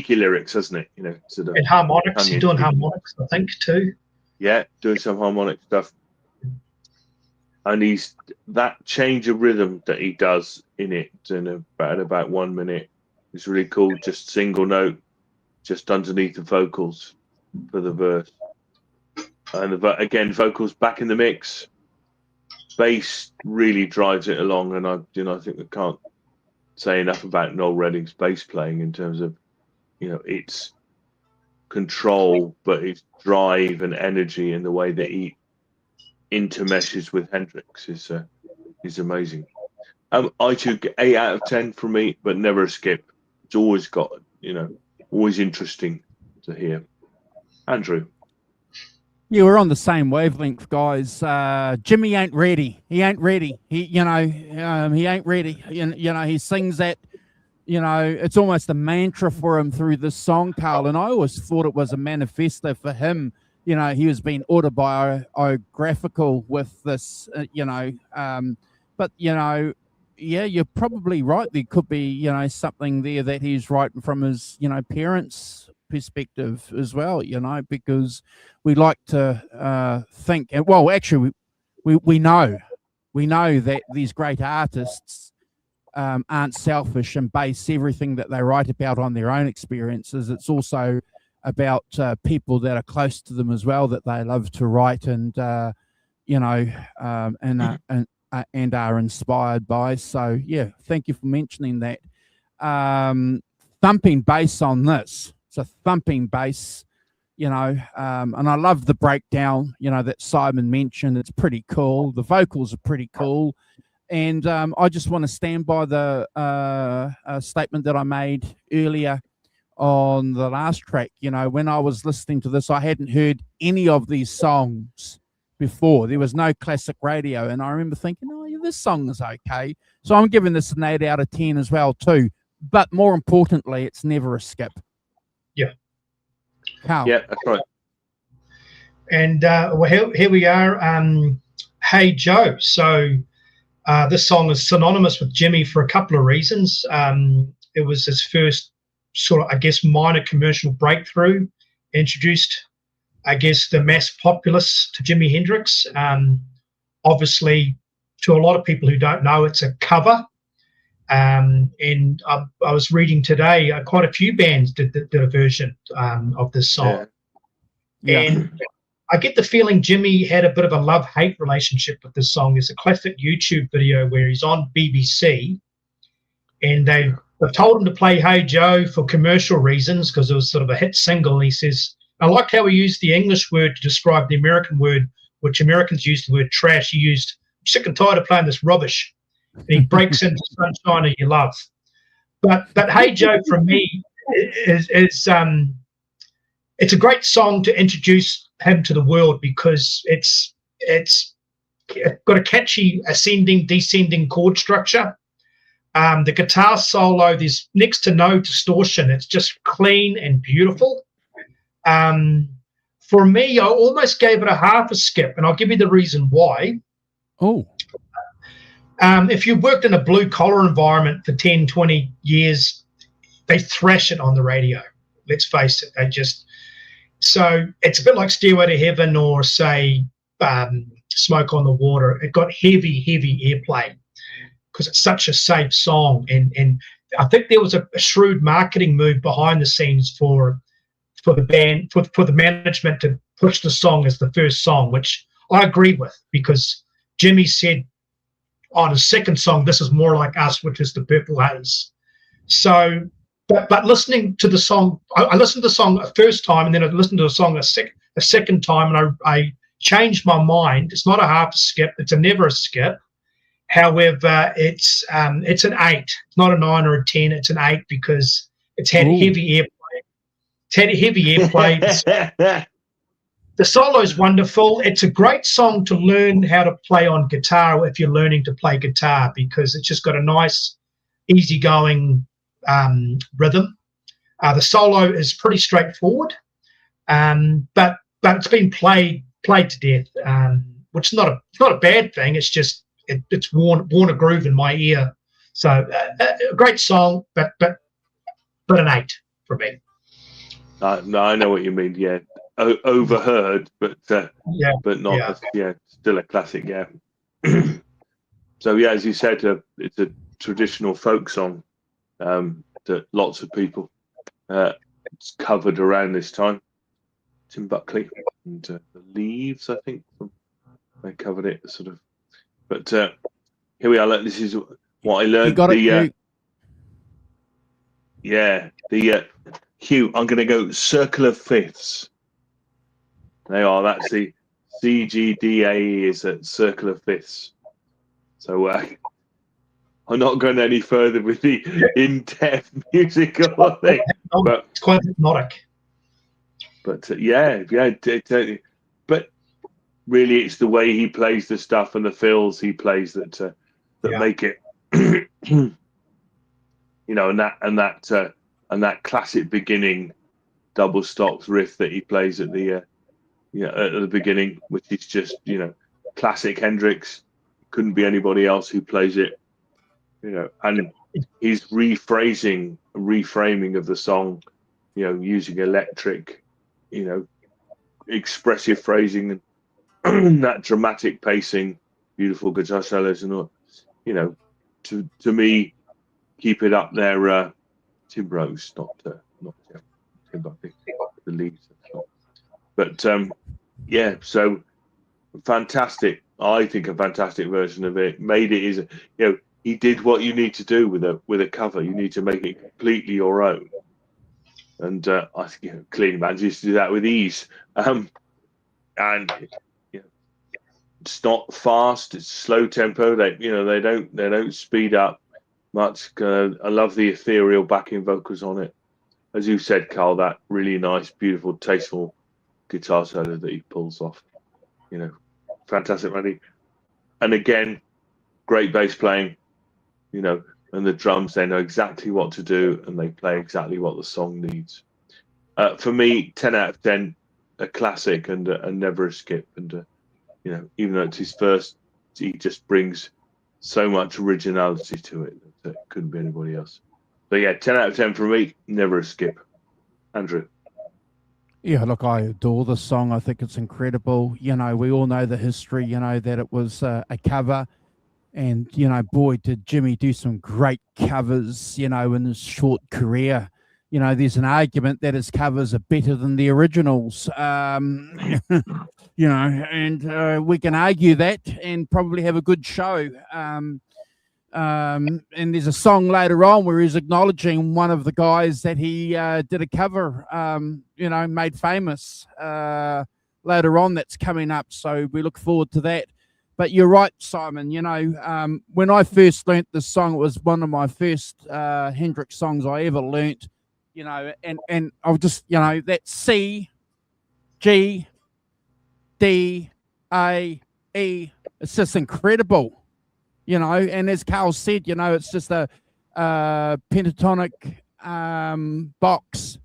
lyrics, hasn't it? You know, sort of, and harmonics. He's doing harmonics, I think, too. Yeah, doing some harmonic stuff. and he's that change of rhythm that he does in it in about 1 minute is really cool. Just single note, just underneath the vocals for the verse, and again vocals back in the mix. Bass really drives it along, and I think I can't say enough about Noel Redding's bass playing in terms of its control, but its drive and energy, and the way that he intermeshes with Hendrix is amazing. I took 8 out of 10 from me, but never a skip. It's always got always interesting to hear. Andrew. Yeah, we're on the same wavelength, guys. Jimmy ain't ready. He ain't ready. He ain't ready. He sings that. It's almost a mantra for him through this song, Carl. And I always thought it was a manifesto for him. He was being autobiographical with this. But yeah, you're probably right. There could be something there that he's writing from his parents' perspective as well. Because we like to think, and well, actually, we know that these great artists aren't selfish and base everything that they write about on their own experiences. It's also about people that are close to them as well, that they love to write and and are inspired by. So yeah, thank you for mentioning that. Thumping bass on this. It's a thumping bass. And I love the breakdown, that Simon mentioned. It's pretty cool. The vocals are pretty cool. And I just want to stand by the statement that I made earlier on the last track. When I was listening to this, I hadn't heard any of these songs before. There was no classic radio. And I remember thinking, oh, yeah, this song is okay. So I'm giving this an 8 out of 10 as well, too. But more importantly, it's never a skip. Yeah. Carl. Yeah, that's right. And well, here we are. Hey Joe. So this song is synonymous with Jimmy for a couple of reasons. It was his first sort of, I guess, minor commercial breakthrough, introduced, I guess, the mass populace to Jimi Hendrix. Obviously, to a lot of people who don't know, it's a cover. And I was reading today, quite a few bands did a version of this song. Yeah. And I get the feeling Jimmy had a bit of a love-hate relationship with this song. There's a classic YouTube video where he's on BBC, and they've told him to play Hey Joe for commercial reasons because it was sort of a hit single. And he says, I like how he used the English word to describe the American word, which Americans use the word trash. He used, I'm sick and tired of playing this rubbish. And he breaks into Sunshine of Your Love. But Hey Joe, for me, is it's a great song to introduce him to the world because it's got a catchy ascending, descending chord structure. The guitar solo, there's next to no distortion. It's just clean and beautiful. For me, I almost gave it a half a skip, and I'll give you the reason why. Oh. If you've worked in a blue-collar environment for 10, 20 years, they thrash it on the radio. Let's face it. So it's a bit like Stairway to Heaven or, say, Smoke on the Water. It got heavy airplay because it's such a safe song. And I think there was a shrewd marketing move behind the scenes for the band, for the management to push the song as the first song, which I agree with, because Jimmy said on his second song, this is more like us, which is the Purple Haze. So, but listening to the song, I listened to the song a first time, and then I listened to the song a second time, and I changed my mind. It's not a half skip; it's never a skip. However, it's an 8. It's not a 9 or a 10. It's an 8 because it's had heavy airplay. It's had a heavy airplay. The solo is wonderful. It's a great song to learn how to play on guitar if you're learning to play guitar, because it's just got a nice, easygoing rhythm. The solo is pretty straightforward, but it's been played to death, which is not a bad thing. It's just it's worn a groove in my ear. So a great song, but an 8 for me. No, I know what you mean. Yeah. Overheard, but not. Yeah. Yeah, still a classic. Yeah. So yeah, as you said, it's a traditional folk song that lots of people covered around this time. Tim Buckley and the Leaves, I think, they covered it sort of. But here we are. This is what I learned. You got it. Hugh. I'm going to go circle of fifths. They are. That's the CGDAE is a circle of fifths. So I'm not going any further with the in-depth musical thing. But it's quite hypnotic. But but really, it's the way he plays the stuff and the fills he plays that make it, and that classic beginning double stops riff that he plays at the at the beginning, which is just classic Hendrix. Couldn't be anybody else who plays it, and his reframing of the song, using electric, expressive phrasing and that dramatic pacing, beautiful guitar solos and all, to me, keep it up there. Tim Rose, not Tim Buckley, the lead. But so fantastic. I think a fantastic version of it. Made it is, he did what you need to do with a cover. You need to make it completely your own. And I think Clean Bands used to do that with ease. And it's not fast; it's slow tempo. They don't speed up much. I love the ethereal backing vocals on it, as you said, Carl. That really nice, beautiful, tasteful guitar solo that he pulls off. Fantastic, Randy. And again, great bass playing. And the drums, they know exactly what to do, and they play exactly what the song needs. For me, 10 out of 10, a classic and never a skip. And even though it's his first, he just brings so much originality to it that it couldn't be anybody else. So yeah, 10 out of 10 for me, never a skip. Andrew. Yeah, look, I adore the song. I think it's incredible. We all know the history, that it was a cover. And, boy, did Jimmy do some great covers, in his short career. There's an argument that his covers are better than the originals, and we can argue that and probably have a good show. And there's a song later on where he's acknowledging one of the guys that he did a cover, made famous later on that's coming up. So we look forward to that. But you're right, Simon. When I first learnt this song, it was one of my first Hendrix songs I ever learnt. And I'll just, that C, G, D, A, E. It's just incredible, And as Carl said, it's just a pentatonic box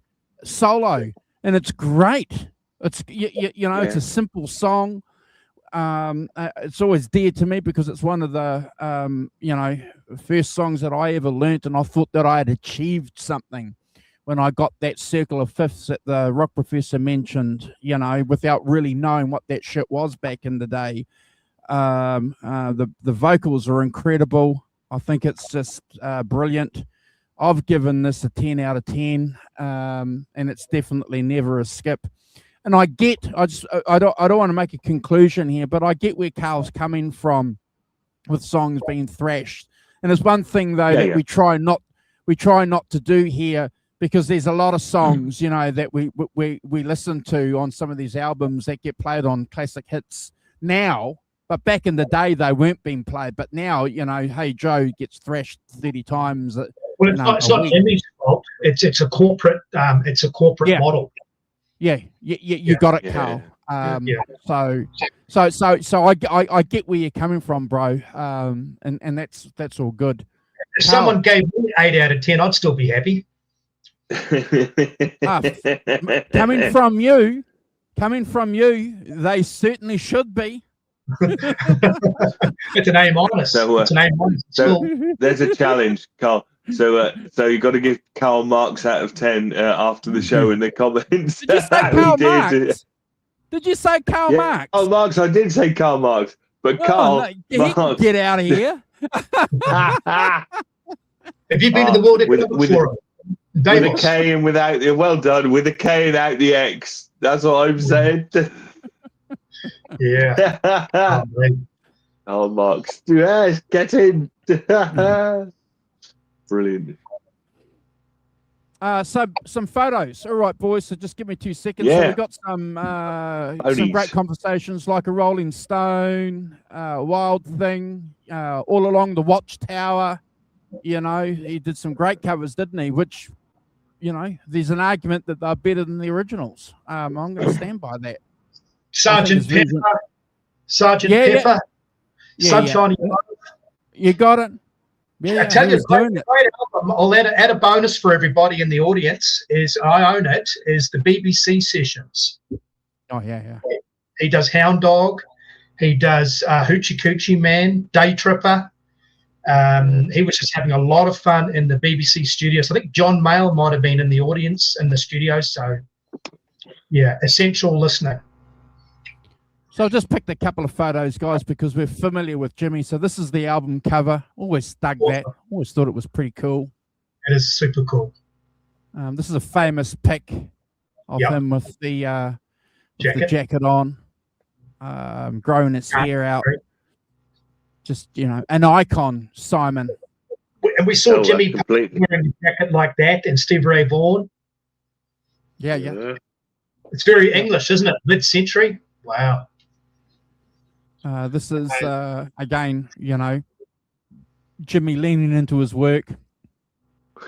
solo, and it's great. It's it's a simple song. It's always dear to me because it's one of the first songs that I ever learnt, and I thought that I had achieved something when I got that circle of fifths that the rock professor mentioned, without really knowing what that shit was back in the day. The vocals are incredible. I think it's just brilliant. I've given this a 10 out of 10, and it's definitely never a skip. And I don't want to make a conclusion here, but I get where Carl's coming from with songs being thrashed. And there's one thing though that we try not to do here, because there's a lot of songs, that we listen to on some of these albums that get played on classic hits now, but back in the day they weren't being played. But now, Hey Joe gets thrashed 30 times. Well, it's not Jimmy's fault. It's a corporate model. Yeah, you got it, Carl. So I get where you're coming from, bro. And that's all good. If someone gave me 8 out of 10, I'd still be happy. Coming from you, they certainly should be. It's an A minus. It's an A minus. So there's a challenge, Carl. So you got to give Karl marks out of 10 after the show in the comments. Did you say Karl Marx? Did you say Karl Marx? Oh, Marx, I did say Karl Marx. But Oh, Carl, no, he can get out of here. Have you been to the World Economic Forum? with a Davos? K and without the well done, with a K and out the X. That's what I'm saying. Yeah. Oh, man. Oh, Mark, yes, get in. Brilliant. So some photos. All right, boys. So just give me 2 seconds. Yeah. So we got some great conversations, like a Rolling Stone, Wild Thing, all along the Watchtower. You know, he did some great covers, didn't he? Which, you know, there's an argument that they're better than the originals. I'm going to stand by that. Sergeant Pepper. Sergeant Yeah, yeah. Pepper. Yeah, Sunshine. yeah. You got it. Yeah, I tell he you, was doing it. great album. I'll add a bonus for everybody in the audience. I own it. Is the BBC sessions. Oh yeah, yeah. He does Hound Dog. He does Hoochie Coochie Man, Day Tripper. He was just having a lot of fun in the BBC studios. I think John Mayall might have been in the audience in the studio. So, yeah, essential listening. So I've just picked a couple of photos, guys, because we're familiar with Jimmy. So this is the album cover. Always dug that. Always thought it was pretty cool. It is super cool. This is a famous pic of him with the jacket on, growing his hair out. Just, you know, an icon, Simon. And we saw Jimmy wearing a jacket like that and Steve Ray Vaughan. Yeah, yeah. It's very English, isn't it? Mid-century. Wow. This is, again, you know, Jimmy leaning into his work.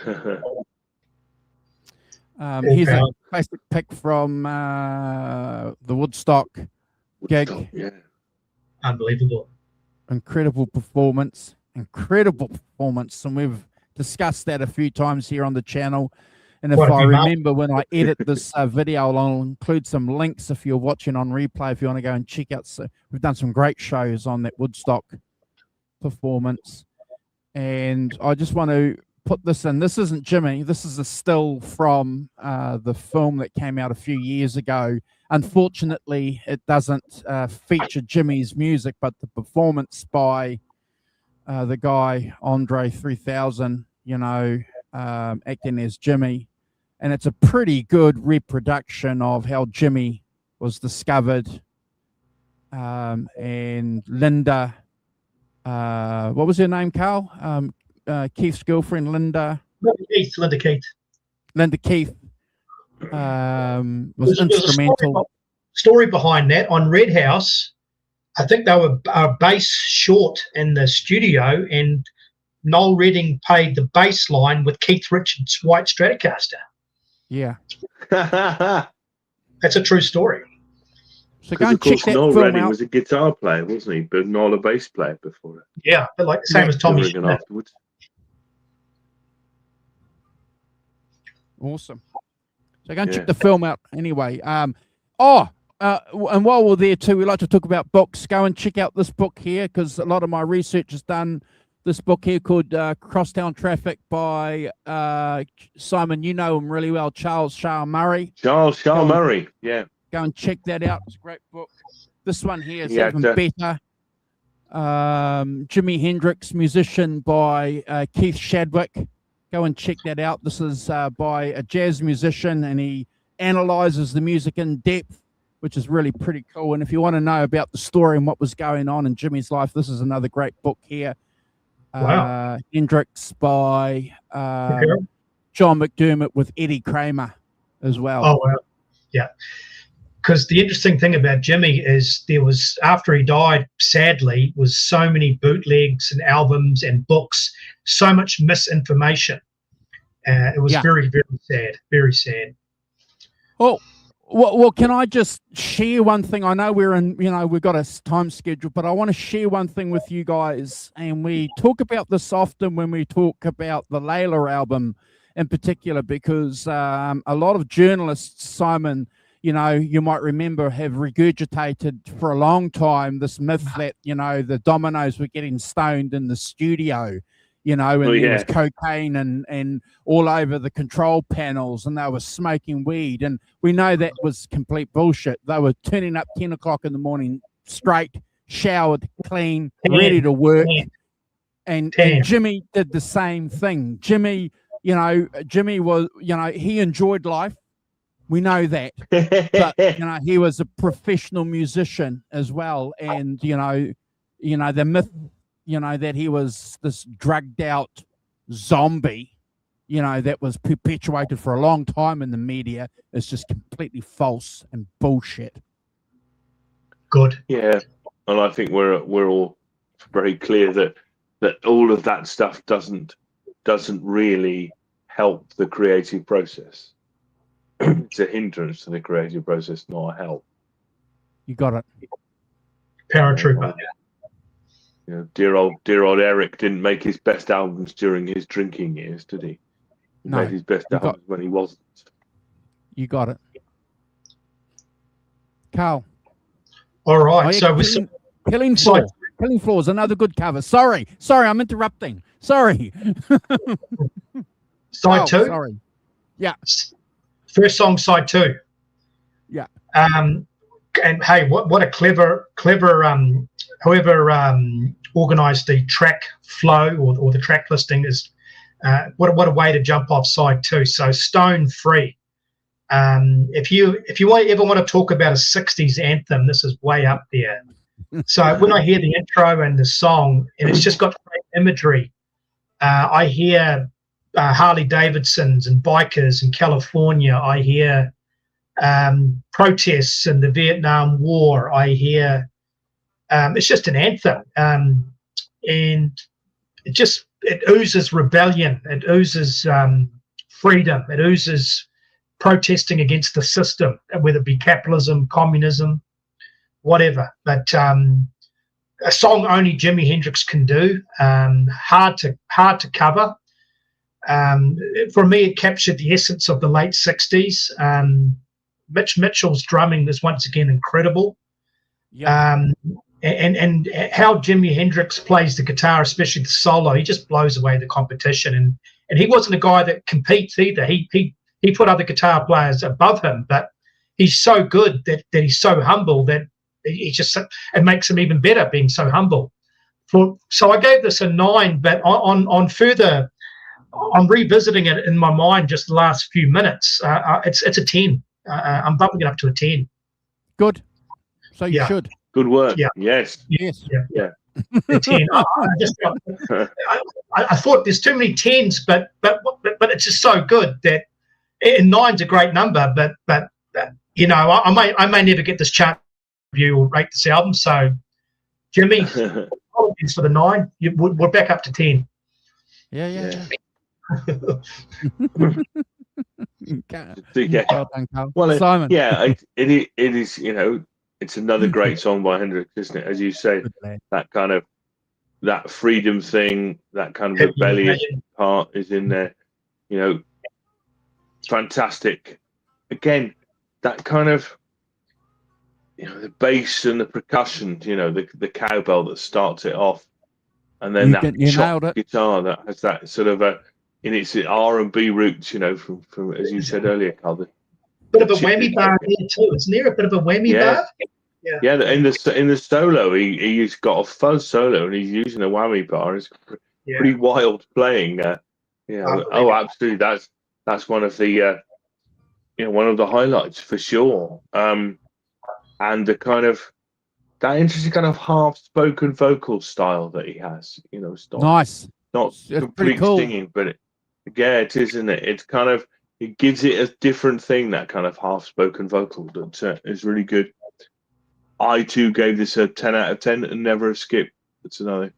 Here's a classic pic from the Woodstock gig. Yeah. Unbelievable. Incredible performance. And we've discussed that a few times here on the channel. And if I remember, when I edit this video, I'll include some links if you're watching on replay, if you want to go and check out. So we've done some great shows on that Woodstock performance. And I just want to put this in. This isn't Jimmy. This is a still from the film that came out a few years ago. Unfortunately, it doesn't feature Jimmy's music, but the performance by the guy, Andre 3000, you know, acting as Jimmy. And it's a pretty good reproduction of how Jimmy was discovered. And Linda, what was her name, Carl? Keith's girlfriend, Linda Keith was instrumental. Story behind that on Red House. I think they were bass short in the studio, and Noel Redding paid the bass line with Keith Richards' white Stratocaster. Yeah. That's a true story. So go and check that Noel film Redding out. was a guitar player, wasn't he? But not a bass player before it. Yeah, but like the same as Tommy Schmidt. Afterwards. Awesome. So go and check the film out anyway. And while we're there too, we like to talk about books. Go and check out this book here, because a lot of my research is done. This book here called Crosstown Traffic by Simon. You know him really well, Charles Murray. Charles Murray, yeah. Go and check that out. It's a great book. This one here is even better. Jimi Hendrix, musician by Keith Shadwick. Go and check that out. This is by a jazz musician, and he analyzes the music in depth, which is really pretty cool. And if you want to know about the story and what was going on in Jimmy's life, this is another great book here. Wow. Hendrix by John McDermott with Eddie Kramer as well. Oh, wow. Yeah. Because the interesting thing about Jimmy is there was, after he died, sadly, was so many bootlegs and albums and books, so much misinformation. It was very, very sad. Very sad. Well, can I just share one thing? I know we've got a time schedule, but I want to share one thing with you guys. And we talk about this often when we talk about the Layla album in particular, because a lot of journalists, Simon, you know, you might remember, have regurgitated for a long time this myth that, you know, the Dominoes were getting stoned in the studio, you know, and there was cocaine and all over the control panels, and they were smoking weed. And we know that was complete bullshit. They were turning up 10 o'clock in the morning straight, showered, clean, Tan, ready to work. tan, And tan. Jimmy did the same thing. Jimmy was, he enjoyed life. We know that. But, he was a professional musician as well. And, the myth, that he was this drugged out zombie, that was perpetuated for a long time in the media is just completely false and bullshit. Good. Yeah, and I think we're all very clear that all of that stuff doesn't really help the creative process. It's a hindrance to the creative process, not a help. You got it. Paratrooper. Dear old Eric didn't make his best albums during his drinking years, did he? He No, made his best albums when he wasn't. You got it. Carl. All right. Oh, yeah, So Killing Floor. Killing Floor is another good cover. Sorry, I'm interrupting. Sorry. side two. Sorry. Yeah. First song, side two. Yeah. And hey, what a clever whoever organised the track flow or the track listing is what a way to jump off side two. So Stone Free. If you ever want to talk about a 60s anthem, this is way up there. So when I hear the intro and the song, and it's just got great imagery, I hear Harley Davidsons and bikers in California. I hear protests in the Vietnam War. I hear it's just an anthem, and it oozes rebellion. It oozes freedom. It oozes protesting against the system, whether it be capitalism, communism, whatever. But a song only Jimi Hendrix can do. Hard to cover. For me, it captured the essence of the late 60s. Mitch Mitchell's drumming is once again incredible. Yep. And how Jimi Hendrix plays the guitar, especially the solo, he just blows away the competition. And he wasn't a guy that competes either. He put other guitar players above him, but he's so good that he's so humble that it makes him even better being so humble. So I gave this a 9, but on further, I'm revisiting it in my mind just the last few minutes. It's a 10. I'm bumping it up to a 10. Good. So you should. Good work. Yeah. Yes. Yes. Yeah. A 10. I thought there's too many 10s, but it's just so good that. And 9's a great number, but I may never get this chart review or rate this album. So, Jimmy, apologies for the 9. We're back up to 10. Yeah. Well, Simon. It is. It's another great song by Hendrix, isn't it? As you say, that kind of that freedom thing, that kind of rebellious part is in there. Fantastic. Again, that kind of the bass and the percussion, the cowbell that starts it off, and then that chopped guitar that has that sort of in its R&B roots, from as you said earlier, Carl. Bit of a whammy bar here too, isn't there? A bit of a whammy bar. Yeah. In the solo, he's got a fuzz solo and he's using a whammy bar. It's pretty wild playing. Oh, absolutely. That's one of the one of the highlights for sure. And the kind of that interesting kind of half-spoken vocal style that he has. It's not complete cool singing, but it is, isn't it? It's kind of it gives it a different thing. That kind of half-spoken vocal that is really good. I too gave this a 10 out of 10 and never a skip. It's another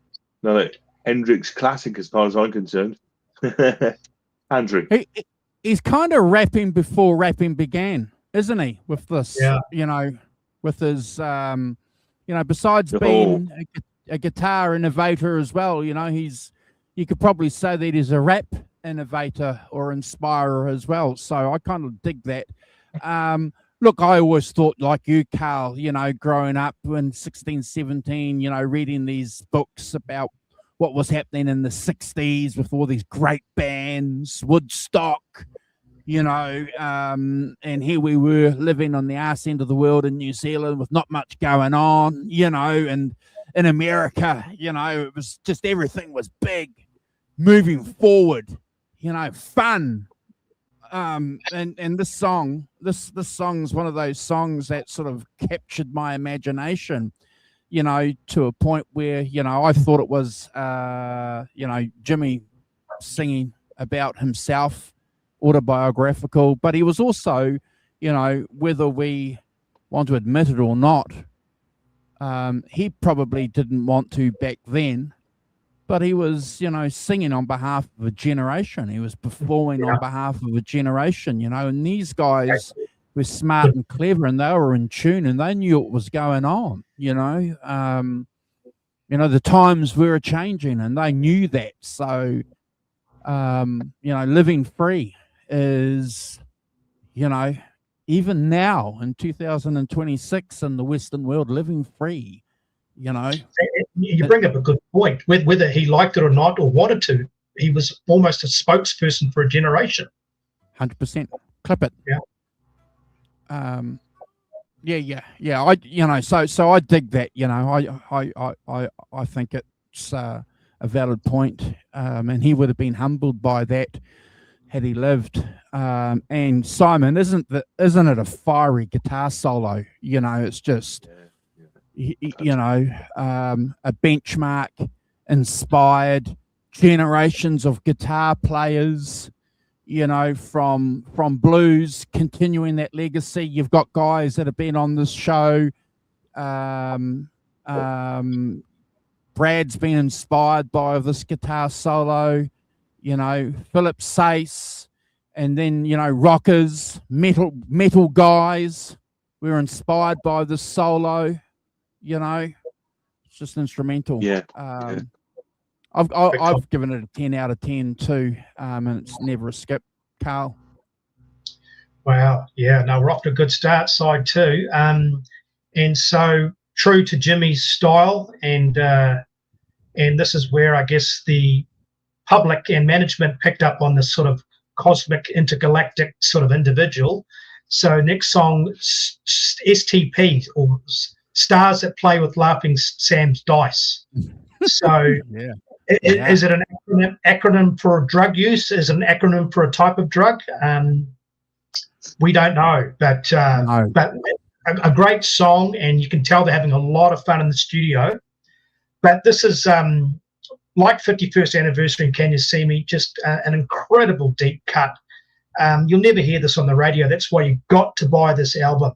Hendrix classic as far as I'm concerned. Andrew. He's kind of rapping before rapping began, isn't he? With this, with his, besides being a guitar innovator as well, you could probably say that he's a rap innovator or inspirer as well. So I kind of dig that. Look, I always thought like you, Carl, growing up in 16, 17, reading these books about what was happening in the 60s with all these great bands, Woodstock, and here we were living on the arse end of the world in New Zealand with not much going on, and in America. You know, it was just everything was big, moving forward. You know, fun. And this song's one of those songs that sort of captured my imagination. You know, to a point where, you know, I thought it was you know, Jimmy singing about himself, autobiographical, but he was also, you know, whether we want to admit it or not, he probably didn't want to back then, but he was, you know, singing on behalf of a generation. He was performing on behalf of a generation, you know, and these guys were smart and clever, and they were in tune, and they knew what was going on, you know. You know, the times were changing, and they knew that. So, you know, living free is, you know, even now in 2026 in the Western world, living free, you know. You bring up a good point. Whether he liked it or not or wanted to, he was almost a spokesperson for a generation. 100%. Clip it. Yeah. Yeah. I, you know, so I dig that. You know, I think it's a valid point, and he would have been humbled by that had he lived. And Simon, isn't it a fiery guitar solo? You know, it's just, you know, a benchmark, inspired generations of guitar players. You know, from blues, continuing that legacy. You've got guys that have been on this show. Brad's been inspired by this guitar solo. You know, Philip Sace, and then, you know, rockers, metal guys. We were inspired by this solo. You know, it's just instrumental. Yeah. I've given it a 10 out of 10 too, and it's never a skip. Carl. Wow. Yeah. No, we're off to a good start, side two. And so true to Jimmy's style, and this is where I guess the public and management picked up on this sort of cosmic intergalactic sort of individual. So next song, STP, or Stars That Play with Laughing Sam's Dice. So yeah. Is it an acronym for drug use? Is it an acronym for a type of drug? We don't know, but a great song, and you can tell they're having a lot of fun in the studio. But this is like 51st Anniversary and Can You See Me, just an incredible deep cut. You'll never hear this on the radio. That's why you've got to buy this album,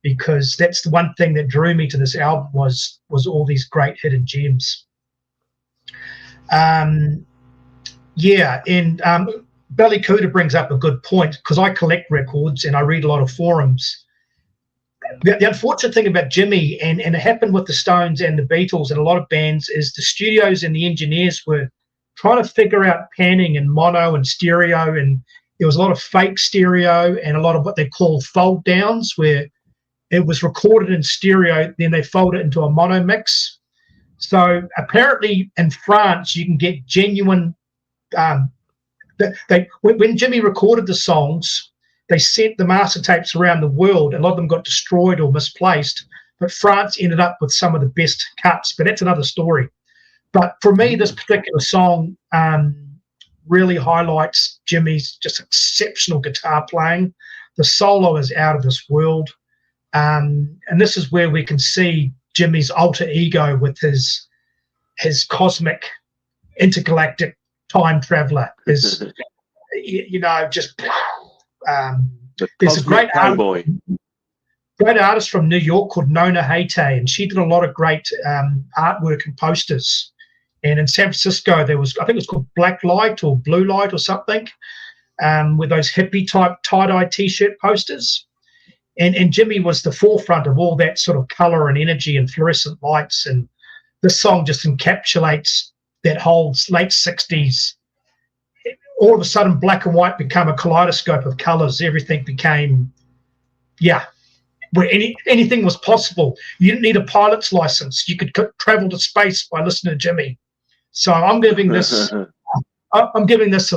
because that's the one thing that drew me to this album was all these great hidden gems. And Billy Cooter brings up a good point, because I collect records and I read a lot of forums. The unfortunate thing about Jimmy, and it happened with the Stones and the Beatles and a lot of bands, is the studios and the engineers were trying to figure out panning and mono and stereo, and there was a lot of fake stereo and a lot of what they call fold downs, where it was recorded in stereo, then they fold it into a mono mix. So apparently in France, you can get genuine. When Jimmy recorded the songs, they sent the master tapes around the world. A lot of them got destroyed or misplaced, but France ended up with some of the best cuts. But that's another story. But for me, this particular song really highlights Jimmy's just exceptional guitar playing. The solo is out of this world, and this is where we can see Jimmy's alter ego with his cosmic intergalactic time traveler. Is just there's a great artist from New York called Nona Hayte, and she did a lot of great artwork and posters. And in San Francisco, there was, I think it was called Black Light or Blue Light or something, with those hippie type tie-dye T-shirt posters. And Jimmy was the forefront of all that sort of color and energy and fluorescent lights. And this song just encapsulates that whole late 60s. All of a sudden, black and white become a kaleidoscope of colors. Everything became, where anything was possible. You didn't need a pilot's license. You could travel to space by listening to Jimmy. So I'm giving this a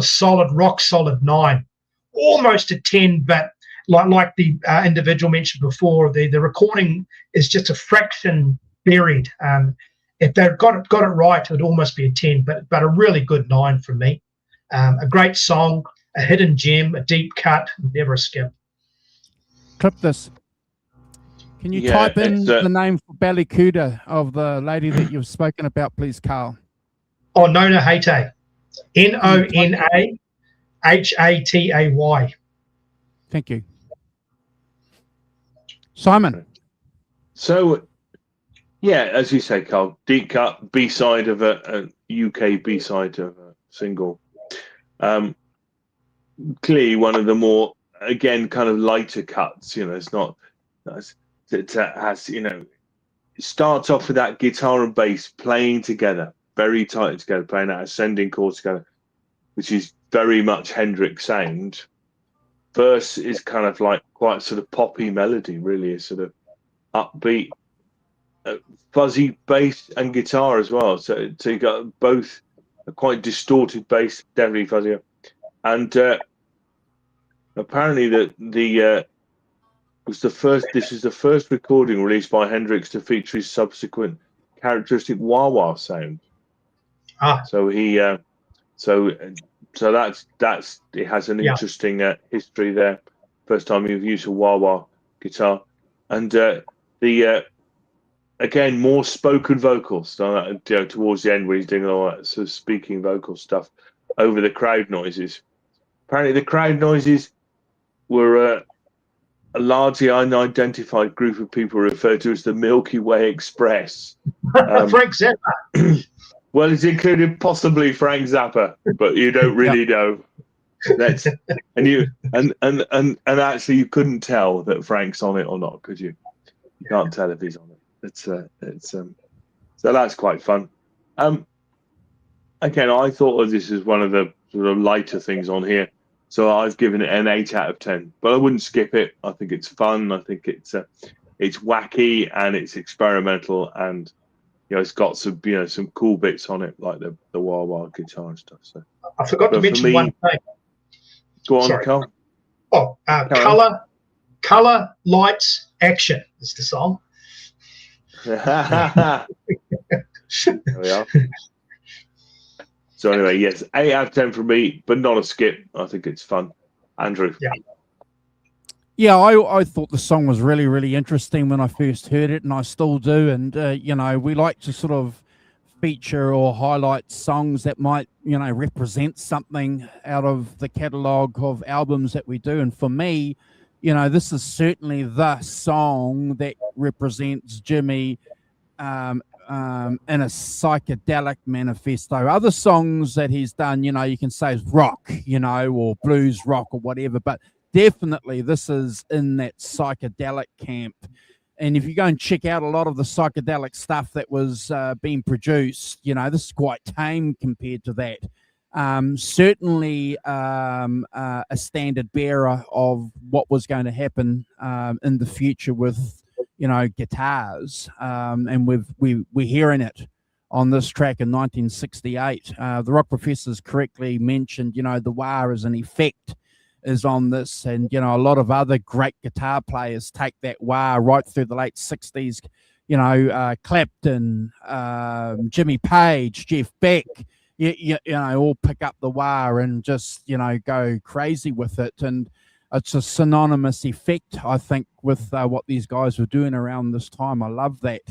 solid, rock solid 9, almost a 10, but like the individual mentioned before, the recording is just a fraction buried. if they've got it right, it would almost be a 10, but a really good 9 from me. A great song, a hidden gem, a deep cut, never a skip. Clip this. Can you type in the name for Ballycuda of the lady that you've spoken about, please, Carl? Oh, Nona Hatay. Nonahatay. Thank you. Simon. So, yeah, as you say, Carl, deep cut, B-side of a UK B-side of a single. Clearly one of the more, again, kind of lighter cuts. It's not, it has, it starts off with that guitar and bass playing together, very tight together, playing that ascending chord together, which is very much Hendrix sound. Verse is kind of like quite sort of poppy melody, really, a sort of upbeat, fuzzy bass and guitar as well. So you got both a quite distorted bass, definitely fuzzier, and apparently this is the first recording released by Hendrix to feature his subsequent characteristic wah-wah sound. So he so that's it has an interesting history there. First time you've used a wah-wah guitar, and again, more spoken vocals towards the end where he's doing all that sort of speaking vocal stuff over the crowd noises. Apparently the crowd noises were a largely unidentified group of people referred to as the Milky Way Express. Frank Zappa. Well, it's included possibly Frank Zappa, but you don't really know. That's and actually you couldn't tell that Frank's on it or not, could you? You can't tell if he's on it. So that's quite fun. Again, I thought of this as one of the sort of lighter things on here, so I've given it an 8 out of 10. But I wouldn't skip it. I think it's fun. I think it's wacky and it's experimental, and it's got some some cool bits on it, like the wah-wah guitar and stuff. So I forgot to mention one thing. Go on, Carl. Oh, color, lights, action is the song. There we are. So anyway, yes, 8 out of 10 for me, but not a skip. I think it's fun. Andrew. Yeah, I thought the song was really, really interesting when I first heard it, and I still do. And we like to sort of feature or highlight songs that might represent something out of the catalogue of albums that we do. And for me, this is certainly the song that represents Jimmy in a psychedelic manifesto. Other songs that he's done, you can say is rock, or blues rock or whatever, but definitely this is in that psychedelic camp. And if you go and check out a lot of the psychedelic stuff that was being produced, this is quite tame compared to that. Certainly a standard bearer of what was going to happen in the future with guitars, and we're hearing it on this track in 1968. The rock professors correctly mentioned the wah as an effect is on this, and a lot of other great guitar players take that wah right through the late 60s. Clapton, Jimmy Page, Jeff Beck, all pick up the wah and just go crazy with it. And it's a synonymous effect, I think, with what these guys were doing around this time. I love that.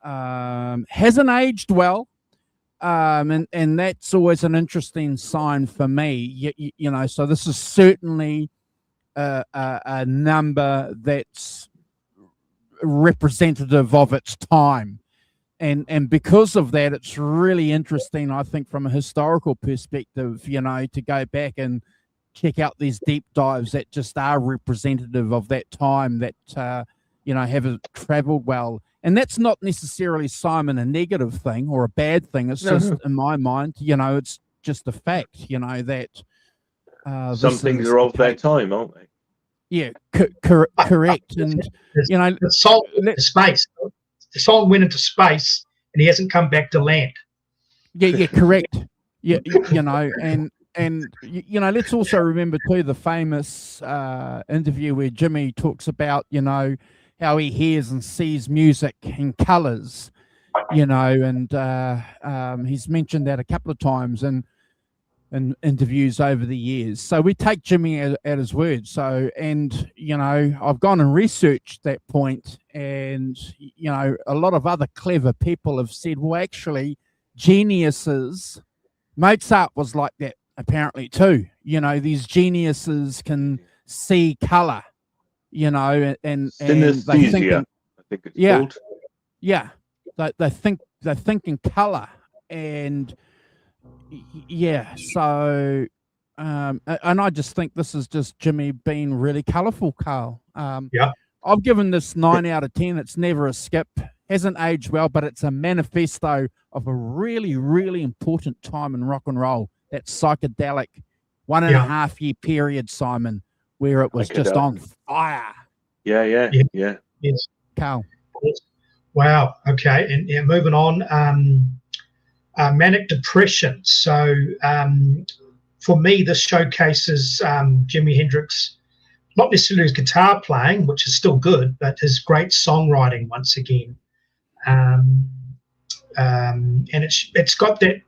Hasn't aged well, and that's always an interesting sign for me. So this is certainly a number that's representative of its time. And because of that, it's really interesting, I think, from a historical perspective, to go back and check out these deep dives that just are representative of that time, that, have traveled well. And that's not necessarily, Simon, a negative thing or a bad thing. It's just, in my mind, it's just a fact, that... some things are of their time, aren't they? Yeah, correct. And, The song went into space. The song went into space, and he hasn't come back to land. Yeah, correct. Yeah, and let's also remember too the famous interview where Jimmy talks about how he hears and sees music in colors, you know, and he's mentioned that a couple of times in interviews over the years. So we take Jimmy at his word. So, and you know, I've gone and researched that point, and you know, a lot of other clever people have said, well, actually, geniuses, Mozart was like that apparently too. You know, these geniuses can see color, you know, and they think Synesthesia, I think it's yeah, called. yeah, they think in color, and yeah, so and I just think this is just Jimmy being really colourful, Carl. Yeah. I've given this 9 out of 10. It's never a skip, hasn't aged well, but it's a manifesto of a really, really important time in rock and roll. That psychedelic 1.5 year period, Simon, where it was just on fire. Yeah. Yes. Carl. Yes. Wow. Okay. And moving on, manic depression. So for me, this showcases Jimi Hendrix, not necessarily his guitar playing, which is still good, but his great songwriting once again. And it's got that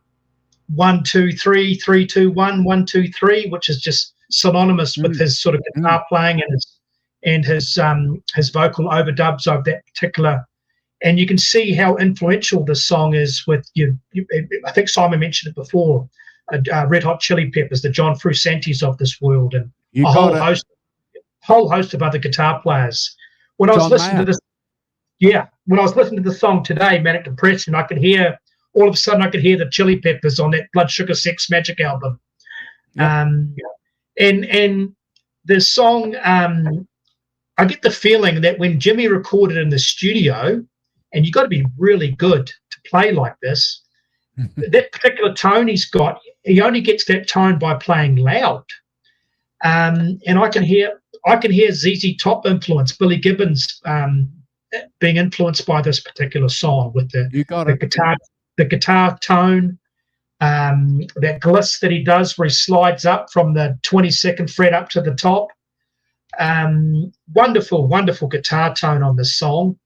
1 2 3 3 2 1 1 2 3, which is just synonymous with his sort of guitar playing and his vocal overdubs of that particular. And you can see how influential this song is with you. I think Simon mentioned it before. Red Hot Chili Peppers, the John Frusciantes of this world, and whole host of other guitar players. When I was listening to this, when I was listening to the song today, Manic Depression, I could hear all of a sudden the Chili Peppers on that Blood Sugar Sex Magic album. And the song, I get the feeling that when Jimmy recorded in the studio, and you've got to be really good to play like this, that particular tone he's got, he only gets that tone by playing loud. And I can hear ZZ Top influence, Billy Gibbons being influenced by this particular song with the guitar tone, that gliss that he does where he slides up from the 22nd fret up to the top. Wonderful guitar tone on this song.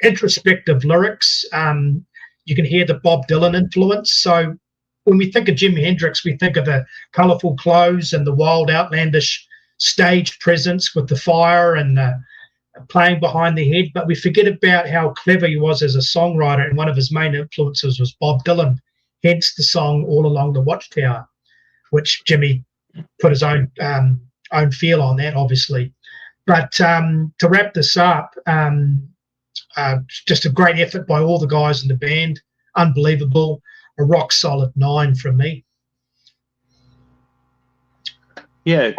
Introspective lyrics. You can hear the Bob Dylan influence. So when we think of Jimi Hendrix, we think of the colourful clothes and the wild, outlandish stage presence with the fire and the playing behind the head. But we forget about how clever he was as a songwriter, and one of his main influences was Bob Dylan, hence the song All Along the Watchtower, which Jimmy put his own feel on that, obviously. But to wrap this up, just a great effort by all the guys in the band. Unbelievable. A rock solid 9 from me. Yeah.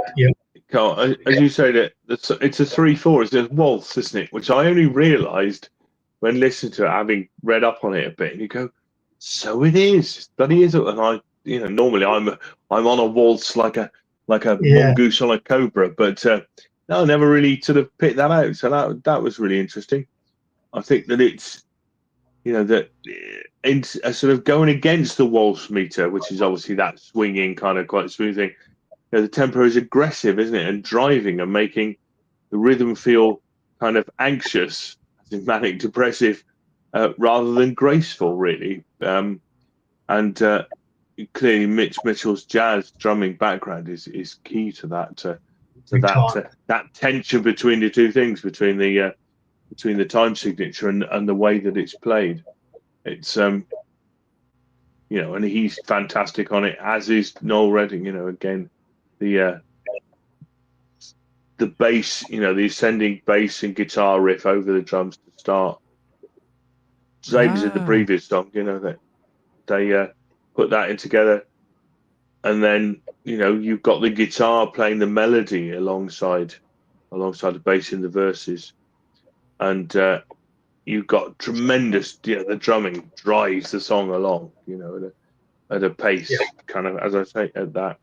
Carl, as you say, that it's a 3/4. It's a waltz, isn't it? Which I only realised when listening to it, having read up on it a bit. And you go, so it is. Bloody is it? And I, normally I'm on a waltz like a mongoose on a cobra, but no, I never really sort of picked that out. So that was really interesting. I think that it's, that it's sort of going against the waltz meter, which is obviously that swinging kind of quite smooth thing. The tempo is aggressive, isn't it? And driving and making the rhythm feel kind of anxious, as in manic depressive, rather than graceful, really. And clearly Mitch Mitchell's jazz drumming background is key to that. That tension between the two things, between the time signature and the way that it's played. It's and he's fantastic on it, as is Noel Redding. Again, the bass, the ascending bass and guitar riff over the drums to start. Same as in the previous song, that they put that in together, and then you've got the guitar playing the melody alongside the bass in the verses, and you've got tremendous, the drumming drives the song along, at a pace, kind of, as I say, at that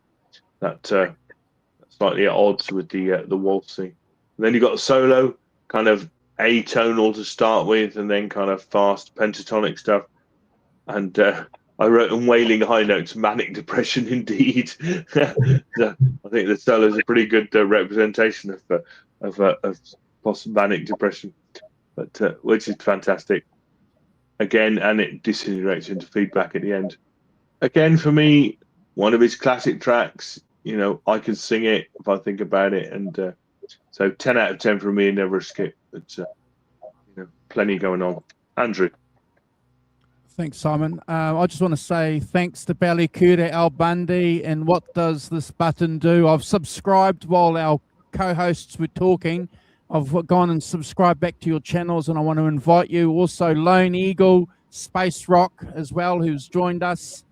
slightly at odds with the waltzing. And then you've got the solo, kind of atonal to start with, and then kind of fast pentatonic stuff. And I wrote in wailing high notes, manic depression indeed. I think the solo is a pretty good representation of possible manic depression, but which is fantastic. again, and it disintegrates into feedback at the end. Again, for me, one of his classic tracks. You know, I can sing it if I think about it, and so 10 out of 10 for me, and never a skip. It's plenty going on. Andrew. Thanks, Simon. I just want to say thanks to Ballycuda, Al Bundy, and what does this button do? I've subscribed while our co-hosts were talking. I've gone and subscribed back to your channels, and I want to invite you. Also, Lone Eagle, Space Rock as well, who's joined us,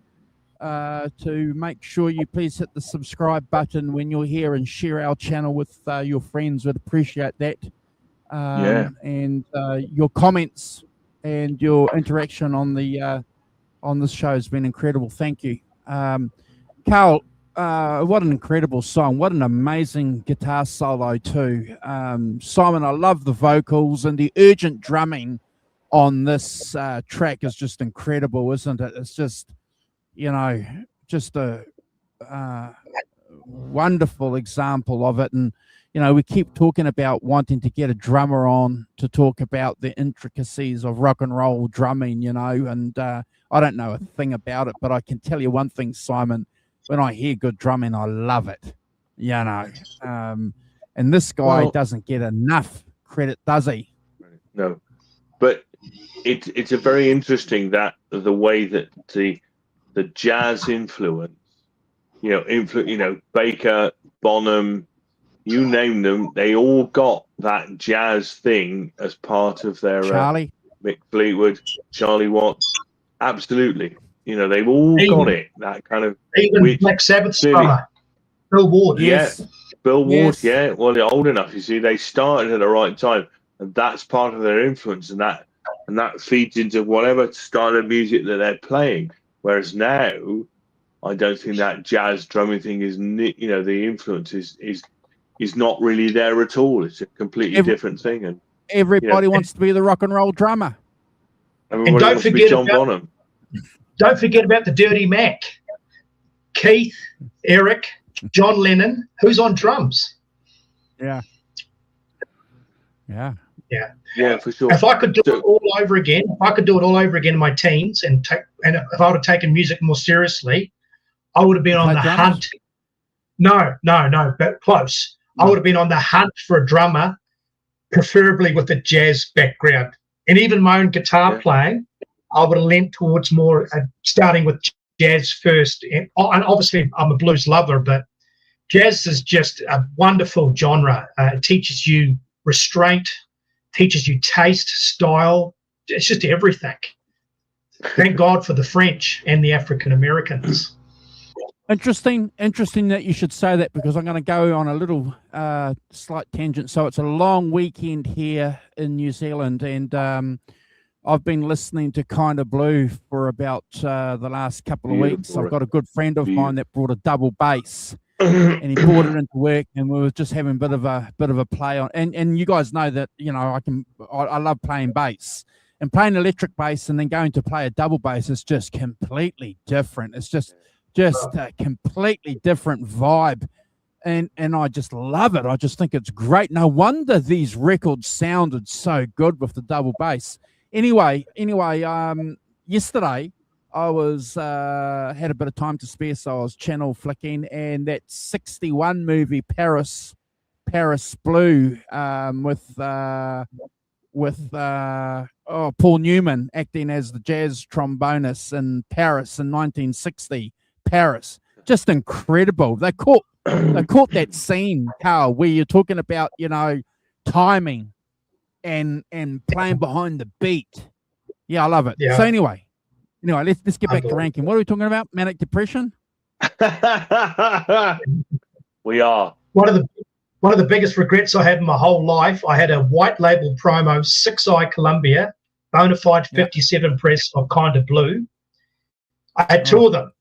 to make sure you please hit the subscribe button when you're here and share our channel with your friends. Would appreciate that. And your comments and your interaction on this show has been incredible. Thank you. Carl, what an incredible song. What an amazing guitar solo too. Simon, I love the vocals, and the urgent drumming on this track is just incredible, isn't it? It's just, just a wonderful example of it. And we keep talking about wanting to get a drummer on to talk about the intricacies of rock and roll drumming, and I don't know a thing about it, but I can tell you one thing, Simon, when I hear good drumming, I love it, and this guy doesn't get enough credit, does he? No, but it's a very interesting that the way that the jazz influence, Baker, Bonham, you name them, they all got that jazz thing as part of their Charlie, Mick Fleetwood, Charlie Watts, absolutely. They've all got it. That kind of even Black Sabbath drummer, Bill Ward. Yes. Yeah, Bill Ward. Yes. Yeah, well, they're old enough. You see, they started at the right time, and that's part of their influence, and that feeds into whatever style of music that they're playing. Whereas now, I don't think that jazz drumming thing is, the influence is not really there at all. It's a completely different thing, and everybody wants to be the rock and roll drummer. Everybody wants to be John Bonham. Don't forget about the Dirty Mac. Keith, Eric, John Lennon. Who's on drums? Yeah, for sure. If I could do it all over again, in my teens, and if I would have taken music more seriously, I would have been on the hunt. No, but close. I would have been on the hunt for a drummer, preferably with a jazz background. And even my own guitar playing, I would have lent towards more starting with jazz first. And obviously, I'm a blues lover, but jazz is just a wonderful genre. It teaches you restraint, teaches you taste, style. It's just everything. Thank God for the French and the African Americans. Interesting that you should say that, because I'm going to go on a little slight tangent. So it's a long weekend here in New Zealand, and I've been listening to Kinda Blue for about the last couple of weeks. I've got a good friend of mine that brought a double bass, and he brought it into work, and we were just having a bit of a play on. And you guys know that I love playing bass, and playing electric bass and then going to play a double bass is just completely different. It's just a completely different vibe, and I just love it. I just think it's great. No wonder these records sounded so good with the double bass. Anyway, yesterday I was had a bit of time to spare, so I was channel flicking, and that 61 movie Paris Blue with Paul Newman acting as the jazz trombonist in Paris in 1960. Paris, just incredible. They caught that scene, Carl, where you're talking about timing and playing behind the beat. Yeah, I love it. So anyway, let's get back to Rankin. What are we talking about? Manic depression? We are. One of the biggest regrets I had in my whole life, I had a white label promo, 6i Columbia, bona fide 57 press of Kinda Blue. I had two of them,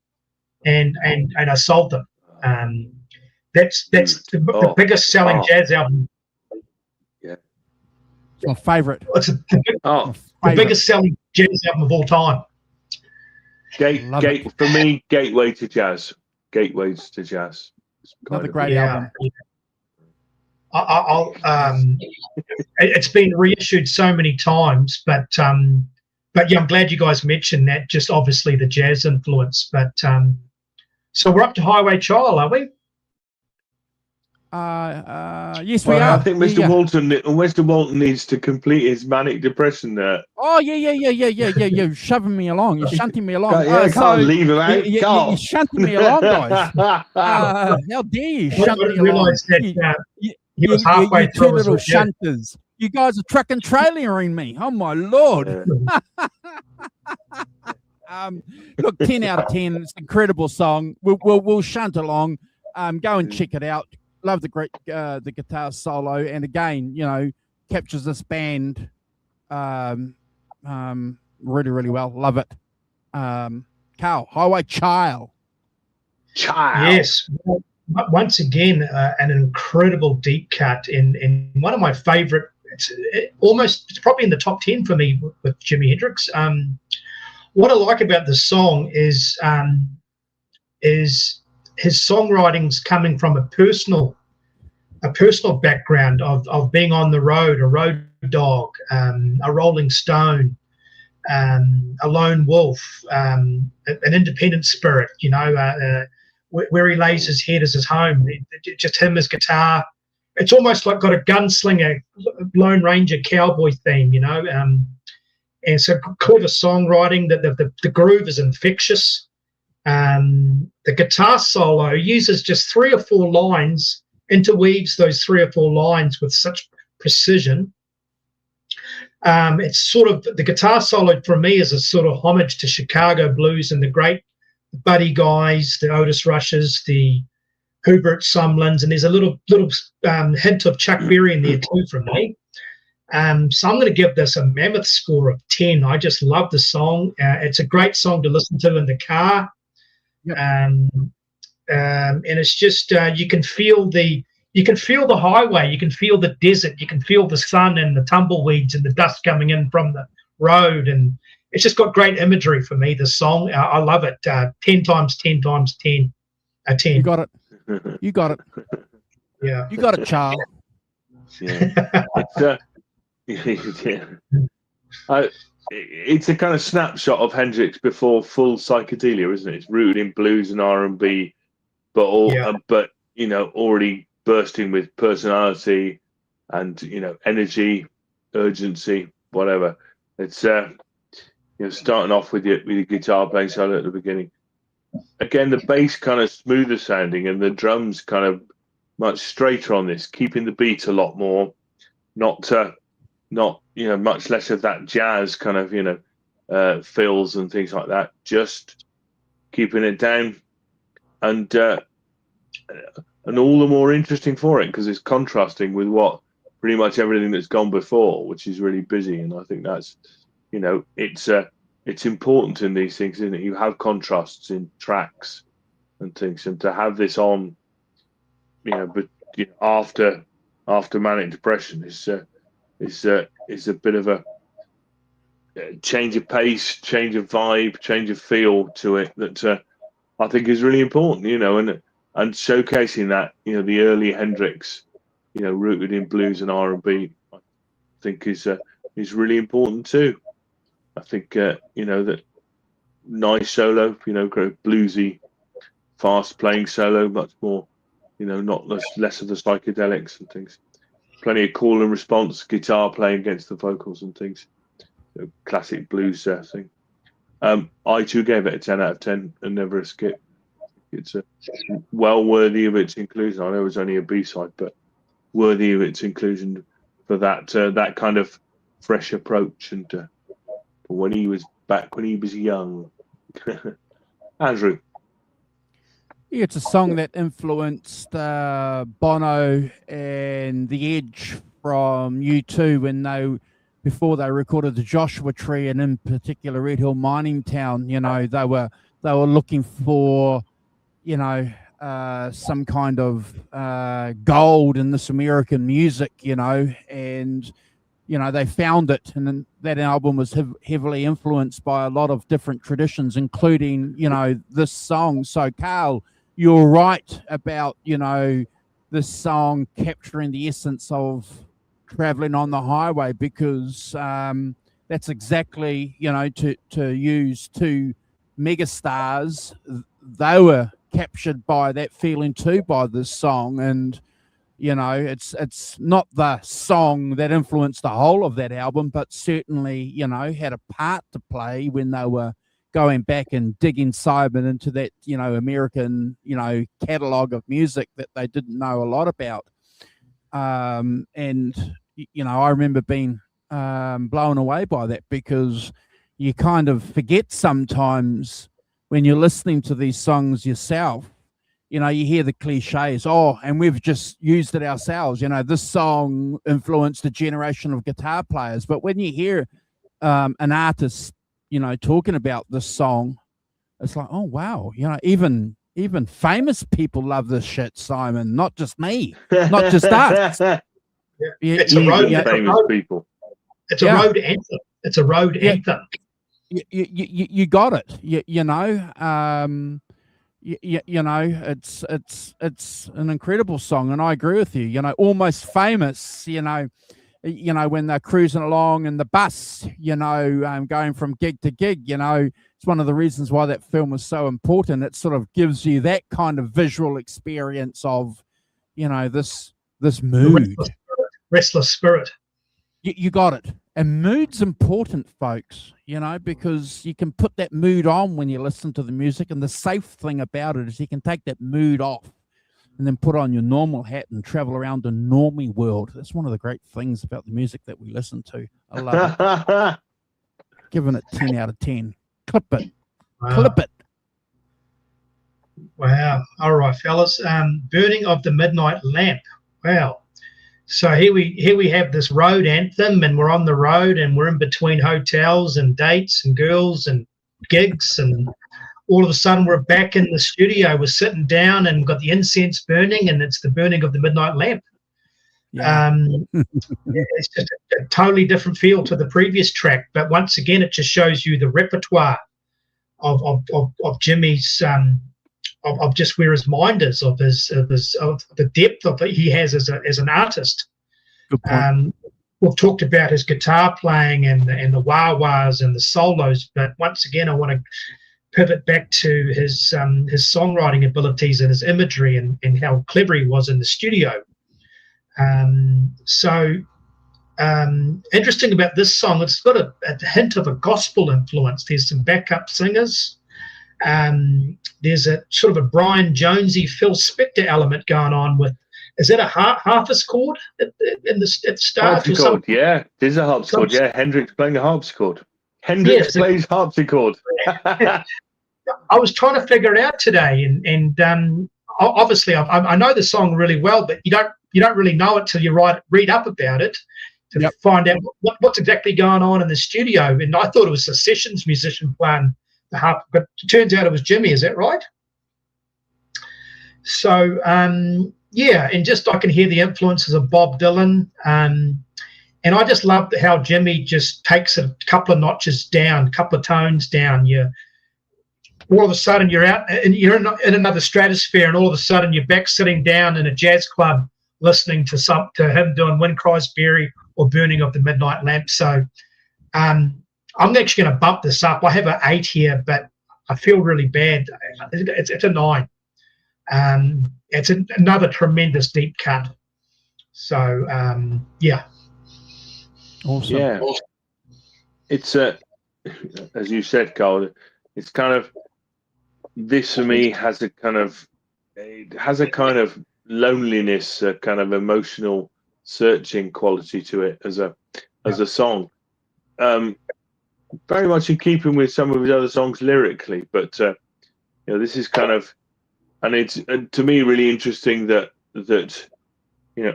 and I sold them. That's the biggest selling jazz album. Yeah, it's my favorite. It's the biggest selling jazz album of all time. For me, gateway to jazz. Gateways to jazz. Another great album. It's been reissued so many times, but but yeah, I'm glad you guys mentioned that. Just obviously the jazz influence. But so we're up to Highway Child, are we? Yes, we Well, are. I think Yeah, Mr. Walton needs to complete his manic depression there. Oh, yeah. You're shoving me along. You're shunting me along. Can't leave him out. You're shunting me along, guys. How dare you I shunt me didn't along? realise that he was halfway You through. two little as well. shunters. You guys are truck and trailering me. Oh, my Lord. Look, 10 out of 10. It's an incredible song. We'll shunt along. Go and check it out. Love the guitar solo, and again, captures this band really, really well. Love it. Carl, Highway Child. Yes. Once again, an incredible deep cut in one of my favourite. It's probably in the top 10 for me with Jimi Hendrix. What I like about the song is his songwriting's coming from a personal background of being on the road, a road dog, a rolling stone, a lone wolf, an independent spirit, where he lays his head as his home. Just him, his guitar. It's almost like got a gunslinger, Lone Ranger cowboy theme, and so clever songwriting. The groove is infectious. The guitar solo uses just 3 or 4 lines, interweaves those 3 or 4 lines with such precision. It's sort of, the guitar solo for me is a sort of homage to Chicago blues and the great Buddy Guys, the Otis Rushes, the Hubert Sumlins, and there's a little hint of Chuck Berry in there too from me. So I'm going to give this a mammoth score of 10. I just love the song. It's a great song to listen to in the car. Yep. And it's just you can feel the highway, you can feel the desert, you can feel the sun and the tumbleweeds and the dust coming in from the road, and it's just got great imagery for me. The song, I love it. 10 times 10 times 10. A 10. You got it. You got it. Yeah. You got it, Charles. Yeah. It's a kind of snapshot of Hendrix before full psychedelia, isn't it? It's rooted in blues and R&B, but already bursting with personality and energy, urgency, whatever. It's starting off with your guitar playing solo at the beginning. Again, the bass kind of smoother sounding, and the drums kind of much straighter on this, keeping the beat a lot more, not much less of that jazz kind of fills and things like that. Just keeping it down, and all the more interesting for it because it's contrasting with what pretty much everything that's gone before, which is really busy. And I think that's it's important in these things, isn't it? You have contrasts in tracks and things, and to have this on, after manic depression is a bit of a change of pace, change of vibe, change of feel to it that I think is really important, and showcasing that, the early Hendrix, rooted in blues and R&B, I think is really important too. I think that nice solo, bluesy, fast playing solo, much more, not less of the psychedelics and things. Plenty of call and response guitar playing against the vocals and things. Classic blues thing. I too gave it a 10 out of 10 and never a skip. It's well worthy of its inclusion. I know it was only a B-side, but worthy of its inclusion for that kind of fresh approach and when he was young. Andrew. Yeah, it's a song that influenced Bono and The Edge from U2 before they recorded the Joshua Tree, and in particular Red Hill Mining Town. They were looking for some kind of gold in this American music, and they found it, and then that album was heavily influenced by a lot of different traditions, including this song. So Carl, you're right about this song capturing the essence of traveling on the highway, because that's exactly, to use two megastars. They were captured by that feeling too, by this song. And it's not the song that influenced the whole of that album, but certainly had a part to play when they were going back and digging Simon into that American catalog of music that they didn't know a lot about. And I remember being blown away by that, because you kind of forget sometimes when you're listening to these songs yourself, you hear the cliches, and we've just used it ourselves. This song influenced a generation of guitar players. But when you hear an artist, talking about this song, it's like, oh, wow, even famous people love this shit, Simon, not just me, not just us. It's a road, famous people. It's a road anthem. It's a road anthem. You got it. It's an incredible song, and I agree with you. Almost Famous. When they're cruising along in the bus, going from gig to gig. It's one of the reasons why that film was so important. It sort of gives you that kind of visual experience of, this mood. Restless spirit. You got it. And mood's important, folks, because you can put that mood on when you listen to the music. And the safe thing about it is you can take that mood off and then put on your normal hat and travel around the normie world. That's one of the great things about the music that we listen to. I love it. Giving it 10 out of 10. Clip it. Wow. Clip it. Wow. All right, fellas. Burning of the Midnight Lamp. Wow. So here we have this road anthem, and we're on the road, and we're in between hotels and dates and girls and gigs, and all of a sudden we're back in the studio. We're sitting down and got the incense burning, and it's the burning of the midnight lamp. Yeah. It's just a totally different feel to the previous track, but once again, it just shows you the repertoire of Jimmy's of just where his mind is, of the depth of that he has as an artist. Good point. We've talked about his guitar playing and the wah-wahs and the solos, but once again, I want to pivot back to his songwriting abilities and his imagery and how clever he was in the studio. Interesting about this song, it's got a hint of a gospel influence. There's some backup singers. There's a sort of a Brian Jonesy, Phil Spector element going on with. Is that a harpsichord at the start? Harpsichord, yeah. There's a harpsichord, yeah. Hendrix playing a harpsichord. Hendrix plays harpsichord. I was trying to figure it out today, and obviously I know the song really well, but you don't really know it till you read up about it to find out what's exactly going on in the studio. And I thought it was a sessions musician playing the harp, but it turns out it was Jimmy. Is that right? So and just I can hear the influences of Bob Dylan, and I just love how Jimmy just takes it a couple of notches down, a couple of tones down. All of a sudden you're out and you're in another stratosphere, and all of a sudden you're back sitting down in a jazz club listening to him doing When Cries Berry or Burning of the Midnight Lamp. So I'm actually going to bump this up. I have an 8 here, but I feel really bad. It's a 9. It's another tremendous deep cut. So Awesome. Yeah. It's as you said, Carl, it's kind of, this for me has a kind of loneliness, a kind of emotional searching quality to it as a song. Very much in keeping with some of his other songs lyrically, but this is kind of, and it's to me really interesting that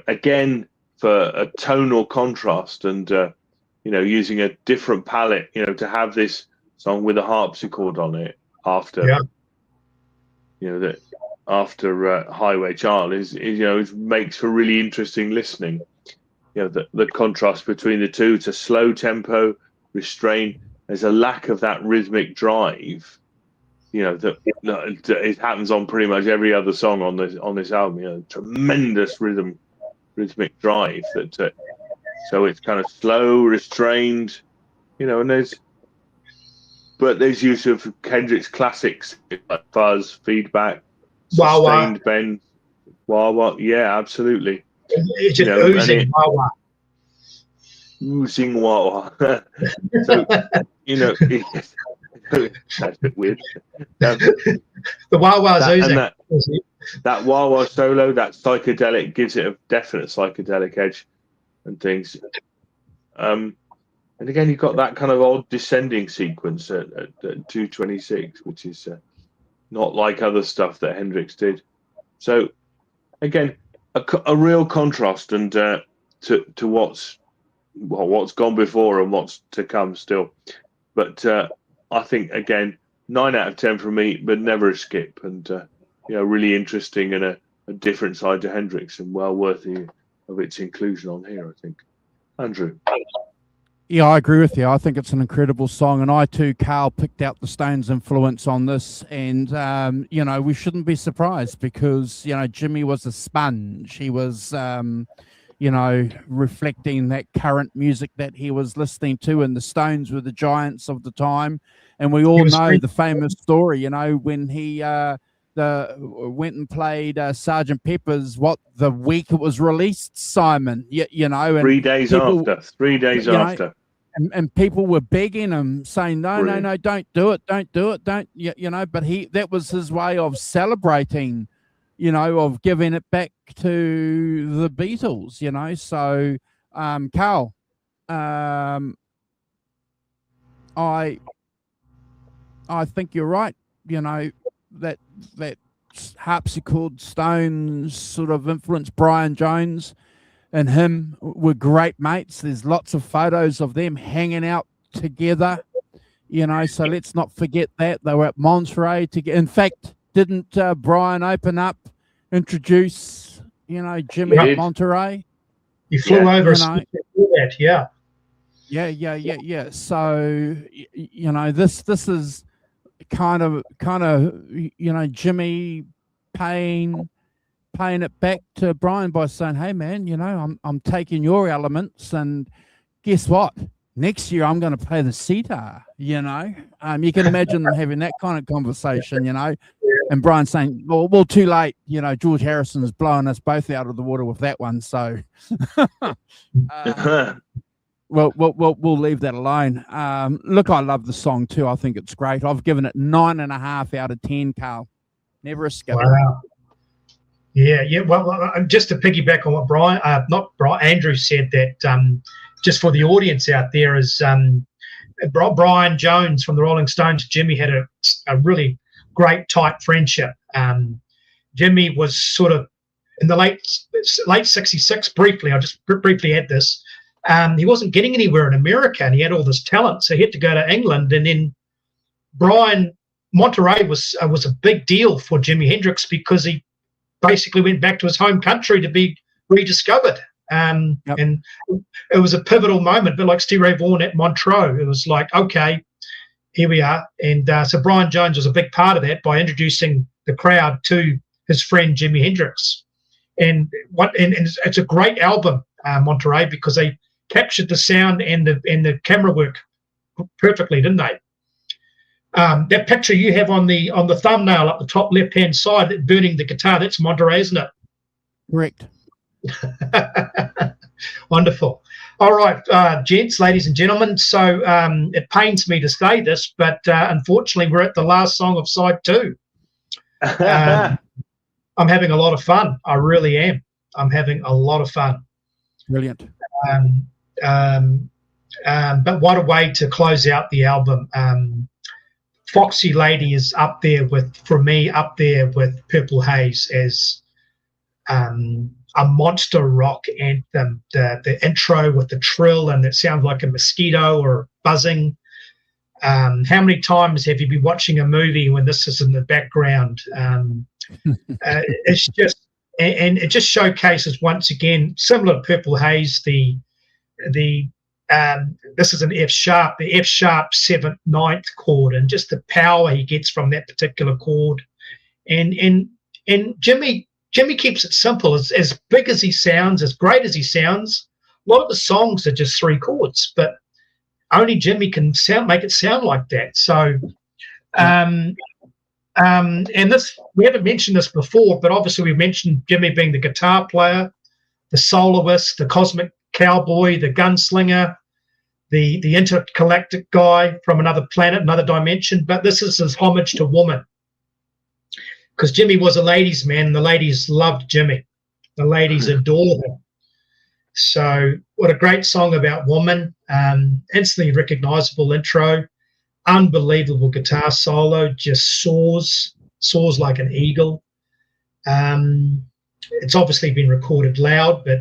again, for a tonal contrast and using a different palette, to have this song with a harpsichord on it after after Highway Child it makes for really interesting listening. The contrast between the two. It's a slow tempo, restrained. There's a lack of that rhythmic drive, that it happens on pretty much every other song on this album. Tremendous rhythmic drive. So it's kind of slow, restrained, and there's use of Hendrix classics like fuzz, feedback, Wah wah. sustained bend, wah wah. Yeah, absolutely. It's just oozing wah wah. Oozing wah wah. So that's a bit weird. The wah wah's oozing. That wah wah solo, that psychedelic, gives it a definite psychedelic edge and things. And again, you've got that kind of odd descending sequence at 226, which is not like other stuff that Hendrix did. So again, a real contrast and to what's gone before and what's to come still. But I think, again, 9 out of 10 for me, but never a skip. And really interesting and a different side to Hendrix, and well worthy of its inclusion on here, I think. Andrew. Yeah, I agree with you. I think it's an incredible song, and I too, Carl, picked out the Stones' influence on this, and we shouldn't be surprised because Jimmy was a sponge. He was reflecting that current music that he was listening to, and the Stones were the giants of the time, and we all know the famous story. When he went and played Sgt. Pepper's the week it was released, Simon. And 3 days after. 3 days after. And people were begging him, saying, no, don't do it. But that was his way of celebrating, of giving it back to the Beatles, So, Carl, I think you're right. That harpsichord Stones sort of influenced Brian Jones, and him were great mates. There's lots of photos of them hanging out together, so let's not forget that. They were at Monterey together. In fact, didn't Brian introduce, Jimmy at Monterey? He flew over that, yeah. Yeah. So, this is kind of Jimmy paying it back to Brian by saying, hey man, I'm taking your elements, and guess what, next year I'm going to play the sitar. You can imagine them having that kind of conversation, and Brian saying, well, too late, George Harrison's blowing us both out of the water with that one, so we'll leave that alone. Look, I love the song too. I think it's great. I've given it 9.5 out of 10, Carl. Never a skip. Wow. Yeah. Well, just to piggyback on what Andrew said, that just for the audience out there, is Brian Jones from the Rolling Stones. Jimmy had a really great tight friendship. Jimmy was sort of in the late 66. Briefly, I'll just briefly add this. He wasn't getting anywhere in America, and he had all this talent, so he had to go to England. And then Monterey was a big deal for Jimi Hendrix because he basically went back to his home country to be rediscovered. And it was a pivotal moment, but like Stevie Ray Vaughan at Montreux, it was like, okay, here we are. And so Brian Jones was a big part of that by introducing the crowd to his friend Jimi Hendrix. And it's a great album, Monterey, because they captured the sound and the camera work perfectly, didn't they? That picture you have on the thumbnail up the top left-hand side, burning the guitar, that's Monterey, isn't it? Correct. Wonderful. All right, gents, ladies and gentlemen, so it pains me to say this, but unfortunately we're at the last song of side 2. I'm having a lot of fun. I really am. I'm having a lot of fun. Brilliant. But what a way to close out the album. Foxy Lady is up there with Purple Haze as a monster rock anthem. The intro with the trill, and it sounds like a mosquito or buzzing. How many times have you been watching a movie when this is in the background? It's just, and it just showcases once again, similar to Purple Haze, this is an F sharp, the F sharp 7th, 9th chord, and just the power he gets from that particular chord. And Jimmy keeps it simple. As big as he sounds, as great as he sounds, a lot of the songs are just 3 chords, but only Jimmy can make it sound like that. So, and this, we haven't mentioned this before, but obviously we've mentioned Jimmy being the guitar player, the soloist, the cosmic cowboy, the gunslinger, the intergalactic guy from another planet, another dimension. But this is his homage to woman, because Jimmy was a ladies' man. The ladies loved Jimmy. The ladies adored him. So what a great song about woman. Instantly recognizable intro, unbelievable guitar solo, just soars like an eagle. It's obviously been recorded loud, but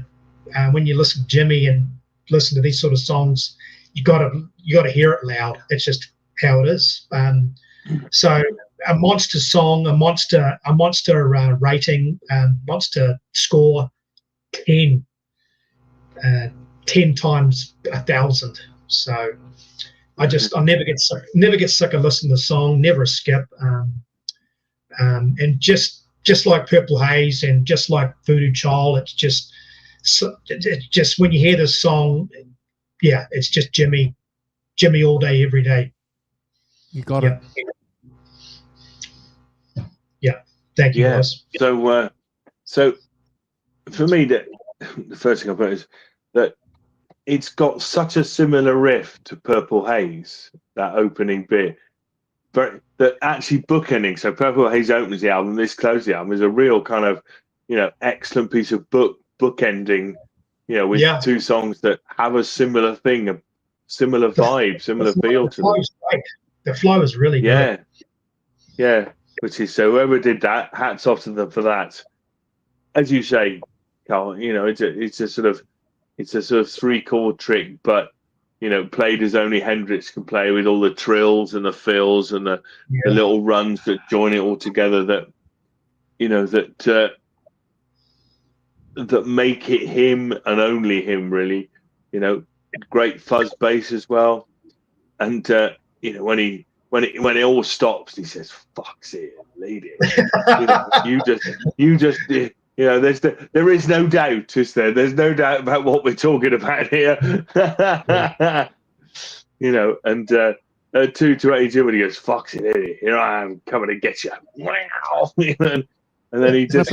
when you listen to Jimmy and listen to these sort of songs, you got to hear it loud. It's just how it is. So a monster song, a monster rating, monster score, 10 times 1,000. So I never get sick of listening to the song, never skip. And just like Purple Haze and just like Voodoo Child, it's just when you hear this song, yeah, it's just Jimmy all day, every day. You got it. Yeah. Thank you, guys. So for me, the first thing I've got is that it's got such a similar riff to Purple Haze, that opening bit, but that actually bookending. So Purple Haze opens the album, this closes the album, is a real kind of, excellent piece of bookending, with two songs that have a similar thing, a similar vibe, similar feel to them. The flow is really good. Yeah. Which is, so whoever did that, hats off to them for that. As you say, Carl, it's a sort of 3-chord trick, but played as only Hendrix can play, with all the trills and the fills and the little runs that join it all together, that that make it him and only him, really. Great fuzz bass as well, and when it all stops, he says, "Fuck's it, lady." You just. There is no doubt, is there? There's no doubt about what we're talking about here. And to Eddie Jim when he goes, "Fox it, idiot. Here I am coming to get you." Wow. And then he just,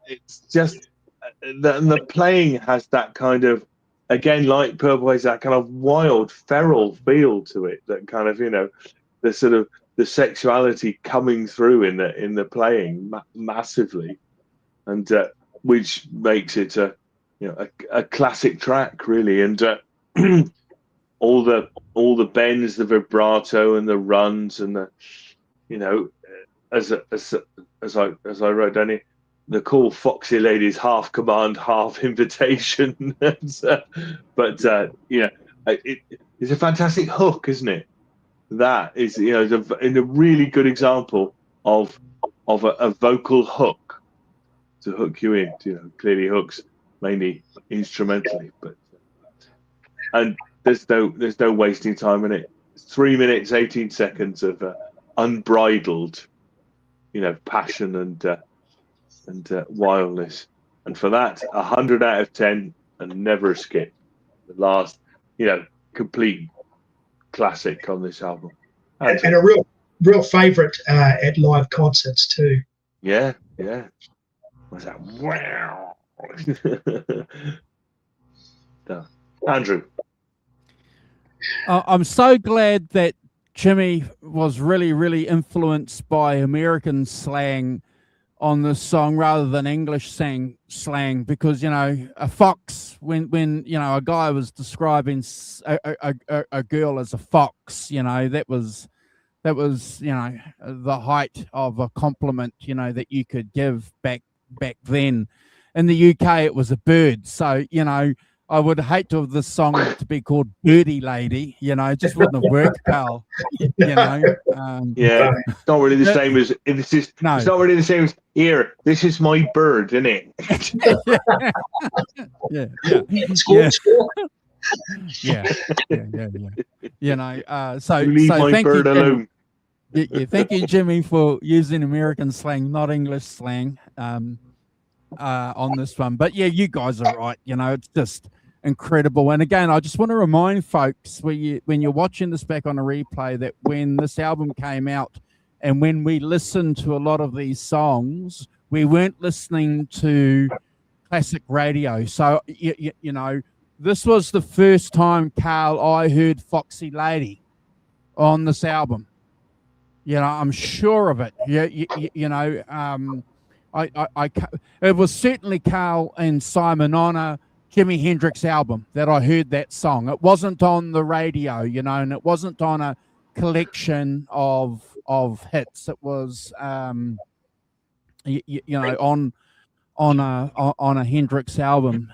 it's just, the playing has that kind of, again, like Purple Haze, that kind of wild, feral feel to it, that kind of, the sort of the sexuality coming through in the playing massively. And which makes it a classic track, really, and all the bends, the vibrato, and the runs, and the as I wrote down here, the cool foxy ladies, half command, half invitation. But it's a fantastic hook, isn't it? That is a really good example of a vocal hook to hook you in. Clearly hooks mainly instrumentally, but and there's no wasting time in it. It's 3 minutes 18 seconds of unbridled passion and wildness, and for that 100 out of 10, and never a skip. The last complete classic on this album, and a real favorite at live concerts too. Yeah. Was that wow? Andrew, I'm so glad that Jimmy was really, really influenced by American slang on this song rather than English slang, because a fox, when a guy was describing a girl as a fox, that was the height of a compliment that you could give back then. In the UK, it was a bird. So, I would hate to have this song to be called Birdie Lady. It just wouldn't have worked, pal. Yeah, it's not really the same as this is. No. It's not really the same as here. This is my bird, isn't it? Yeah. So leave my bird alone. Thank you, Jimmy, for using American slang, not English slang, on this one. But yeah, you guys are right. It's just incredible. And again, I just want to remind folks when you're watching this back on a replay that when this album came out and when we listened to a lot of these songs, we weren't listening to classic radio. So, you know, this was the first time, Carl, I heard Foxy Lady on this album. You know, I'm sure of it. You know, it was certainly Carl and Simon on a Jimi Hendrix album that I heard that song. It wasn't on the radio, you know, and it wasn't on a collection of hits. It was, you know, on a Hendrix album.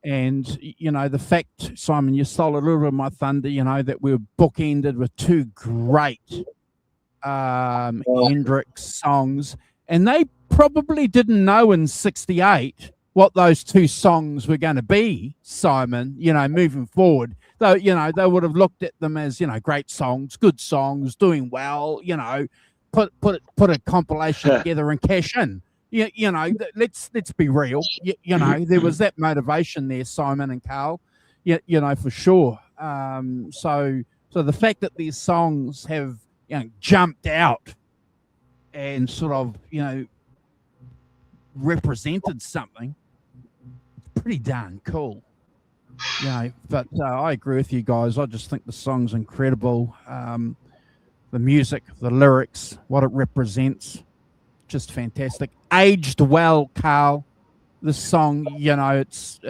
And, you know, the fact, Simon, you stole a little bit of my thunder, you know, that we were bookended with two great Hendrix songs. And they probably didn't know in 68 what those two songs were going to be, Simon, you know, moving forward. Though, you know, they would have looked at them as, you know, great songs, good songs, doing well, you know, put a compilation together and cash in. You know, let's be real. You know, there was that motivation there, Simon and Carl. You know, for sure. So the fact that these songs have, you know, jumped out and sort of, you know, represented something, it's pretty darn cool. You know, but I agree with you guys. I just think the song's incredible. The music, the lyrics, what it represents. Just fantastic. Aged well, Carl. This song, you know, it's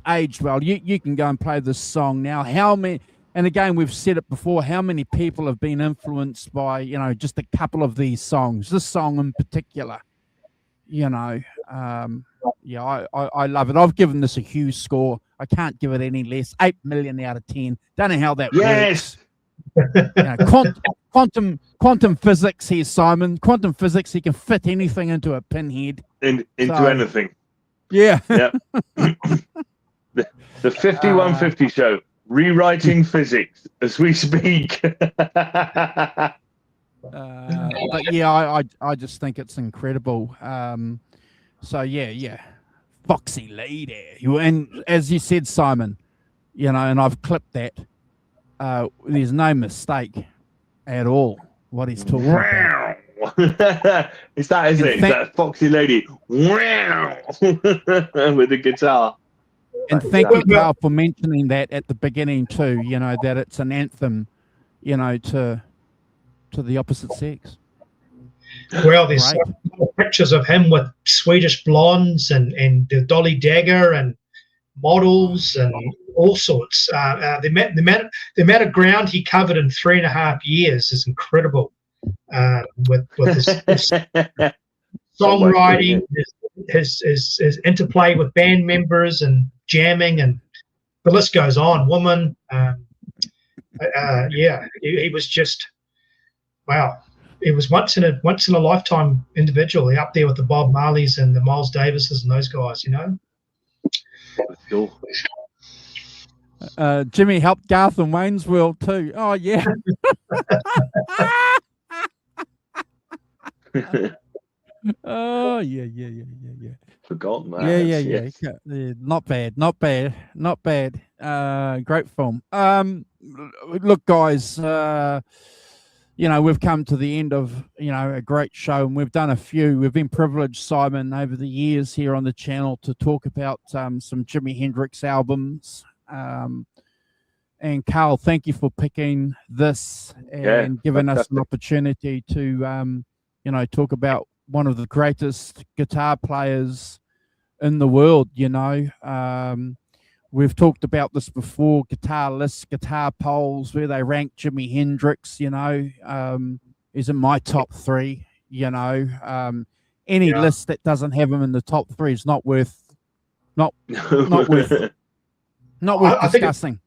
aged well. You can go and play this song now. How many? And again, we've said it before. How many people have been influenced by, you know, just a couple of these songs? This song in particular. You know, yeah, I love it. I've given this a huge score. I can't give it any less. 8 million out of 10. Don't know how that works. You know, quantum physics here, Simon. Quantum physics, he can fit anything into a pinhead. Into anything. Yeah. Yeah. The 5150 show, rewriting physics as we speak. But yeah, I just think it's incredible. So yeah. Foxy Lady. And as you said, Simon, you know, and I've clipped that. There's no mistake at all what he's talking about. It's that, isn't it? It's that Foxy Lady. With the guitar. And thank you, Carl, for mentioning that at the beginning too, you know, that it's an anthem, you know, to the opposite sex. Well, there's pictures of him with Swedish blondes and the Dolly Dagger and models and all sorts. The amount of ground he covered in 3.5 years is incredible. With his songwriting, his interplay with band members and jamming, and the list goes on. Woman, yeah, he was just wow. He was once in a lifetime individual. Up there with the Bob Marleys and the Miles Davises and those guys, you know. Cool. Jimmy helped Garth and Wayne's World too. Oh yeah. Oh yeah. Forgotten that. Yeah. Not bad. Great film. Look, guys. You know, we've come to the end of, you know, a great show, and we've done a few. We've been privileged, Simon, over the years here on the channel to talk about some Jimi Hendrix albums. And Carl, thank you for picking this and giving us an opportunity to, you know, talk about one of the greatest guitar players in the world, you know. We've talked about this before, guitar lists, guitar polls, where they rank Jimi Hendrix, you know, is in my top 3, you know. Any list that doesn't have him in the top 3 is not worth discussing.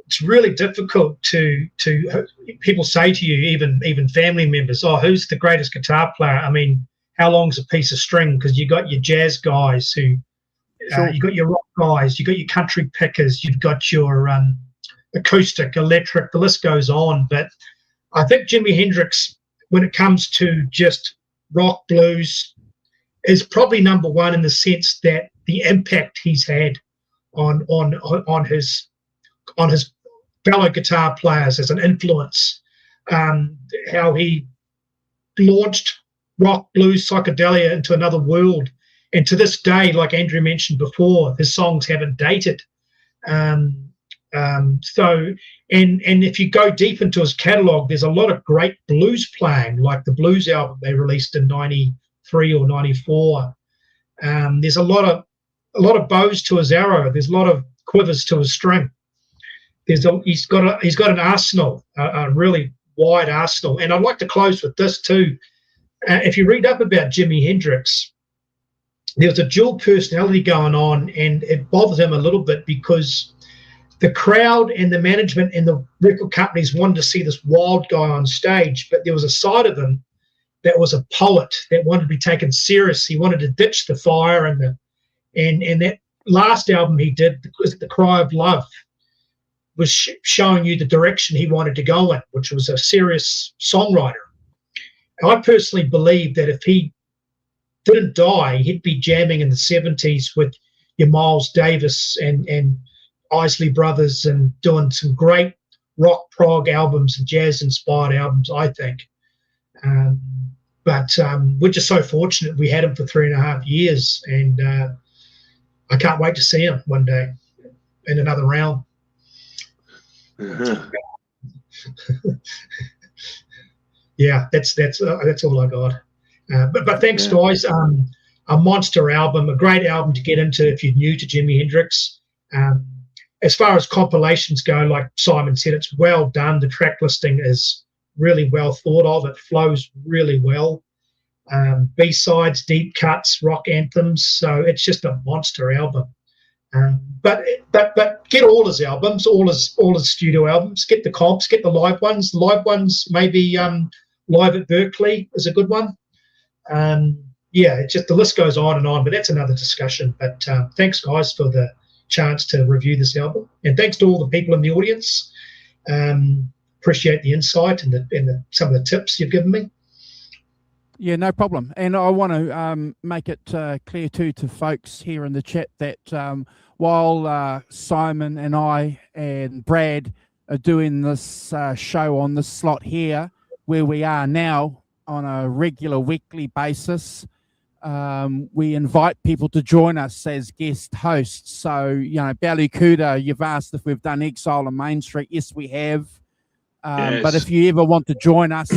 It's really difficult to people say to you, even family members, oh, who's the greatest guitar player? I mean, how long's a piece of string? Because you got your jazz guys who you got your rock guys, you got your country pickers, you've got your acoustic, electric, the list goes on. But I think Jimi Hendrix, when it comes to just rock blues, is probably number one in the sense that the impact he's had on his fellow guitar players as an influence. How he launched rock, blues, psychedelia into another world. And to this day, like Andrew mentioned before, his songs haven't dated. So if you go deep into his catalog, there's a lot of great blues playing, like the blues album they released in '93 or '94. There's a lot of bows to his arrow. There's a lot of quivers to his string. He's got an arsenal, a really wide arsenal. And I'd like to close with this too. If you read up about Jimi Hendrix, there was a dual personality going on, and it bothered him a little bit because the crowd and the management and the record companies wanted to see this wild guy on stage, but there was a side of him that was a poet that wanted to be taken serious. He wanted to ditch the fire and that last album he did, The Cry of Love, was showing you the direction he wanted to go in, which was a serious songwriter. I personally believe that if he didn't die, he'd be jamming in the 70s with your Miles Davis and Isley Brothers and doing some great rock prog albums and jazz-inspired albums, I think. But we're just so fortunate we had him for 3.5 years, and I can't wait to see him one day in another realm. Yeah, that's all I got. But thanks, guys. A monster album, a great album to get into if you're new to Jimi Hendrix. As far as compilations go, like Simon said, it's well done. The track listing is really well thought of. It flows really well. B-sides, deep cuts, rock anthems. So it's just a monster album. But get all his albums, all his studio albums. Get the comps, get the live ones. The live ones, maybe Live at Berkeley is a good one. It's just the list goes on and on, but that's another discussion. But thanks, guys, for the chance to review this album, and thanks to all the people in the audience. Appreciate the insight and some of the tips you've given me. Yeah, no problem. And I want to make it clear too to folks here in the chat that while Simon and I and Brad are doing this show on this slot here, where we are now on a regular weekly basis, we invite people to join us as guest hosts. So, Ballycuda, you've asked if we've done Exile on Main Street. Yes, we have. Yes. But if you ever want to join us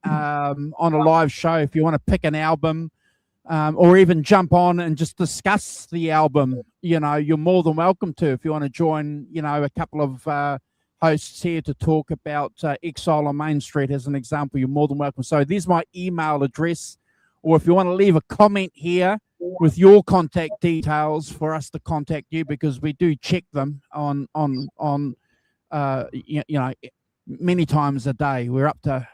on a live show, if you want to pick an album or even jump on and just discuss the album, you're more than welcome to. If you want to join, a couple of hosts here to talk about Exile on Main Street as an example, you're more than welcome. So there's my email address, or if you want to leave a comment here with your contact details for us to contact you, because we do check them on many times a day. We're up to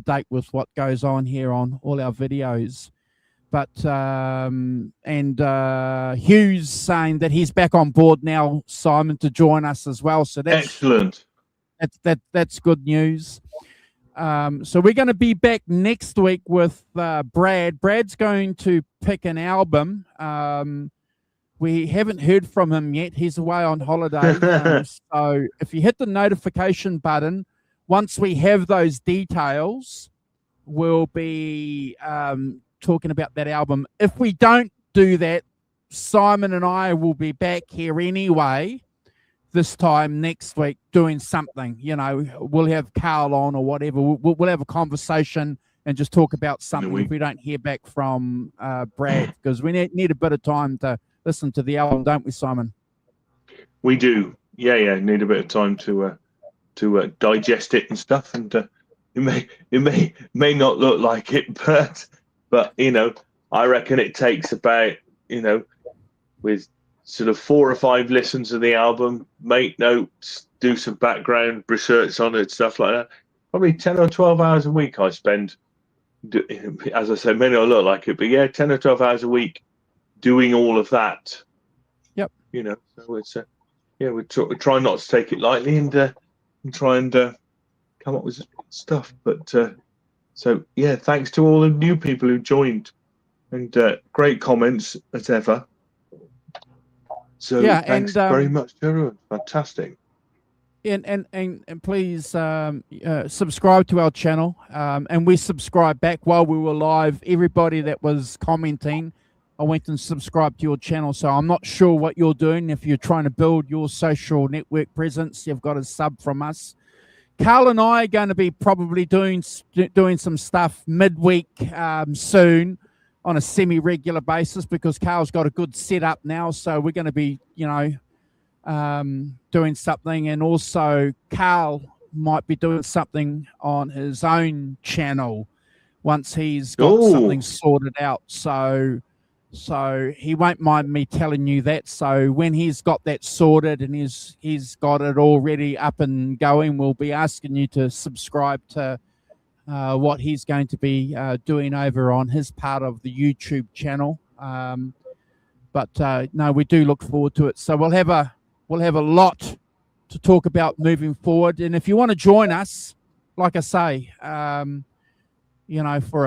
date with what goes on here on all our videos. But Hugh's saying that he's back on board now, Simon, to join us as well. So that's excellent. That's good news. So we're going to be back next week with Brad. Brad's going to pick an album. We haven't heard from him yet. He's away on holiday. So if you hit the notification button, once we have those details, we'll be talking about that album. If we don't do that, Simon and I will be back here anyway this time next week doing something. We'll have Carl on or whatever. We'll have a conversation and just talk about something if we don't hear back from Brad, because we need a bit of time to listen to the album, don't we, Simon? We do. Yeah. Need a bit of time to digest it and stuff, and it may not look like it, but I reckon it takes about with sort of 4 or 5 listens of the album, make notes, do some background research on it, stuff like that. Probably 10 or 12 hours a week I spend. As I said, may not look like it, but 10 or 12 hours a week doing all of that. Yep. So it's we try not to take it lightly and try and come up with stuff. But thanks to all the new people who joined, and great comments as ever. So Yeah, thanks very much to everyone. Fantastic. And please subscribe to our channel, and we subscribe back while we were live. Everybody that was commenting, I went and subscribed to your channel. So I'm not sure what you're doing. If you're trying to build your social network presence, you've got a sub from us. Carl and I are going to be probably doing some stuff midweek soon on a semi-regular basis, because Carl's got a good setup now. So we're going to be, doing something, and also Carl might be doing something on his own channel once he's got something sorted out. So he won't mind me telling you that. So when he's got that sorted and he's got it already up and going, we'll be asking you to subscribe to what he's going to be doing over on his part of the YouTube channel. But no, we do look forward to it. So we'll have a lot to talk about moving forward. And if you want to join us, like I say, for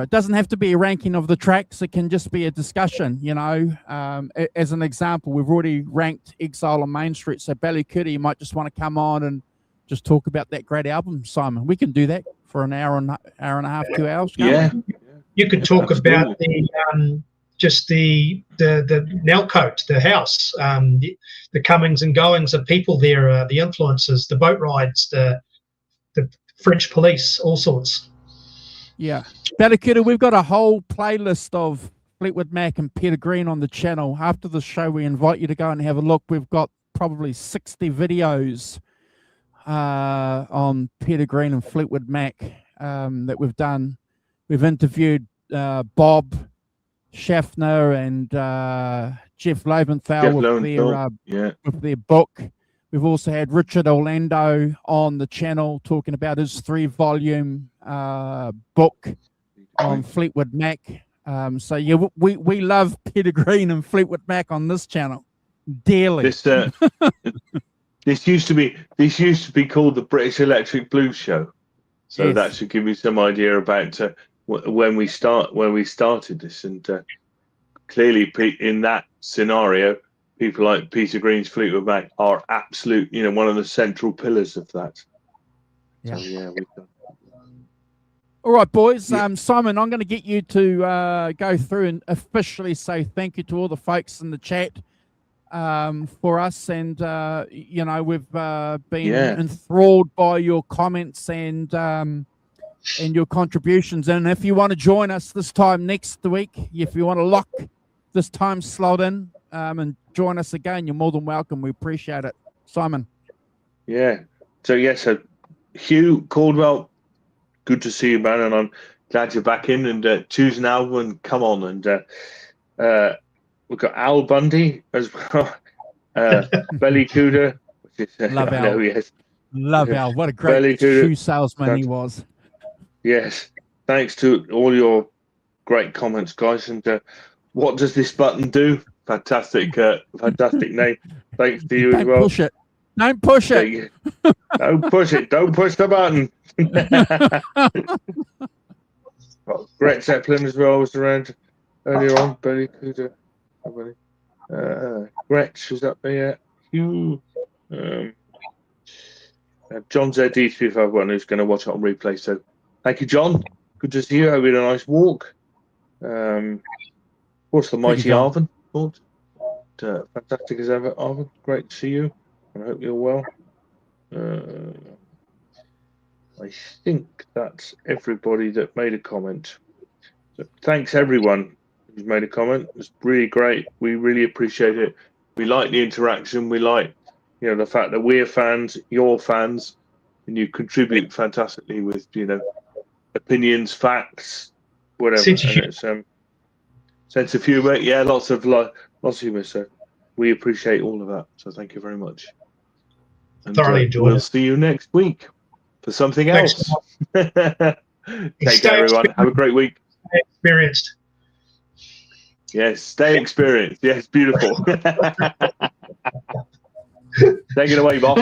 it doesn't have to be a ranking of the tracks. It can just be a discussion. As an example, we've already ranked Exile on Main Street. So Ballycooter, you might just want to come on and just talk about that great album, Simon. We can do that for an hour and a half, 2 hours. Yeah. You could talk about the Nelcote, the house, the comings and goings of people there, the influences, the boat rides, the French police, all sorts. Yeah. Ballycooter, we've got a whole playlist of Fleetwood Mac and Peter Green on the channel. After the show, we invite you to go and have a look. We've got probably 60 videos on Peter Green and Fleetwood Mac that we've done. We've interviewed Bob Schaffner and Jeff Loewenthal with their book. We've also had Richard Orlando on the channel talking about his 3-volume book on Fleetwood Mac. So yeah, we love Peter Green and Fleetwood Mac on this channel dearly. This used to be called the British Electric Blues Show. So that should give you some idea about when we started this. And clearly, in that scenario, people like Peter Green's Fleetwood Mac are absolute, one of the central pillars of that. Yeah. So, yeah, we've done. All right, boys. Yeah. Simon, I'm going to get you to go through and officially say thank you to all the folks in the chat for us. And, we've been enthralled by your comments and your contributions. And if you want to join us this time next week, if you want to lock this time slot in and join us again, you're more than welcome. We appreciate it. Simon. Yeah. So Hugh Caldwell, good to see you, man, and I'm glad you're back in and choose an album and come on. And we've got Al Bundy as well, Ballycooter. Love Al. Love Al. What a great shoe salesman he was. Yes. Thanks to all your great comments, guys. And what does this button do? Fantastic name. Thanks to you as well. Push it. Don't push it. Don't push it. Don't push the button. Brett Zeppelin as well was around earlier on. Ballycooter. Gretsch is up there. Hugh. John ZD351 who's going to watch it on replay. So thank you, John. Good to see you. Hope you had a nice walk. What's the mighty Arvin thought? Fantastic as ever, Arvin. Great to see you. I hope you're well. I think that's everybody that made a comment. So thanks everyone who's made a comment. It's really great. We really appreciate it. We like the interaction. We like, the fact that we're fans, you're fans, and you contribute fantastically with, opinions, facts, whatever. Sense of humor. Yeah, lots of humor. So we appreciate all of that. So thank you very much. And, thoroughly enjoyed we'll see you next week for something else. Take care, everyone. Have a great week. Stay experienced. Yes, stay experienced. Yes, beautiful. Take it away, Bob.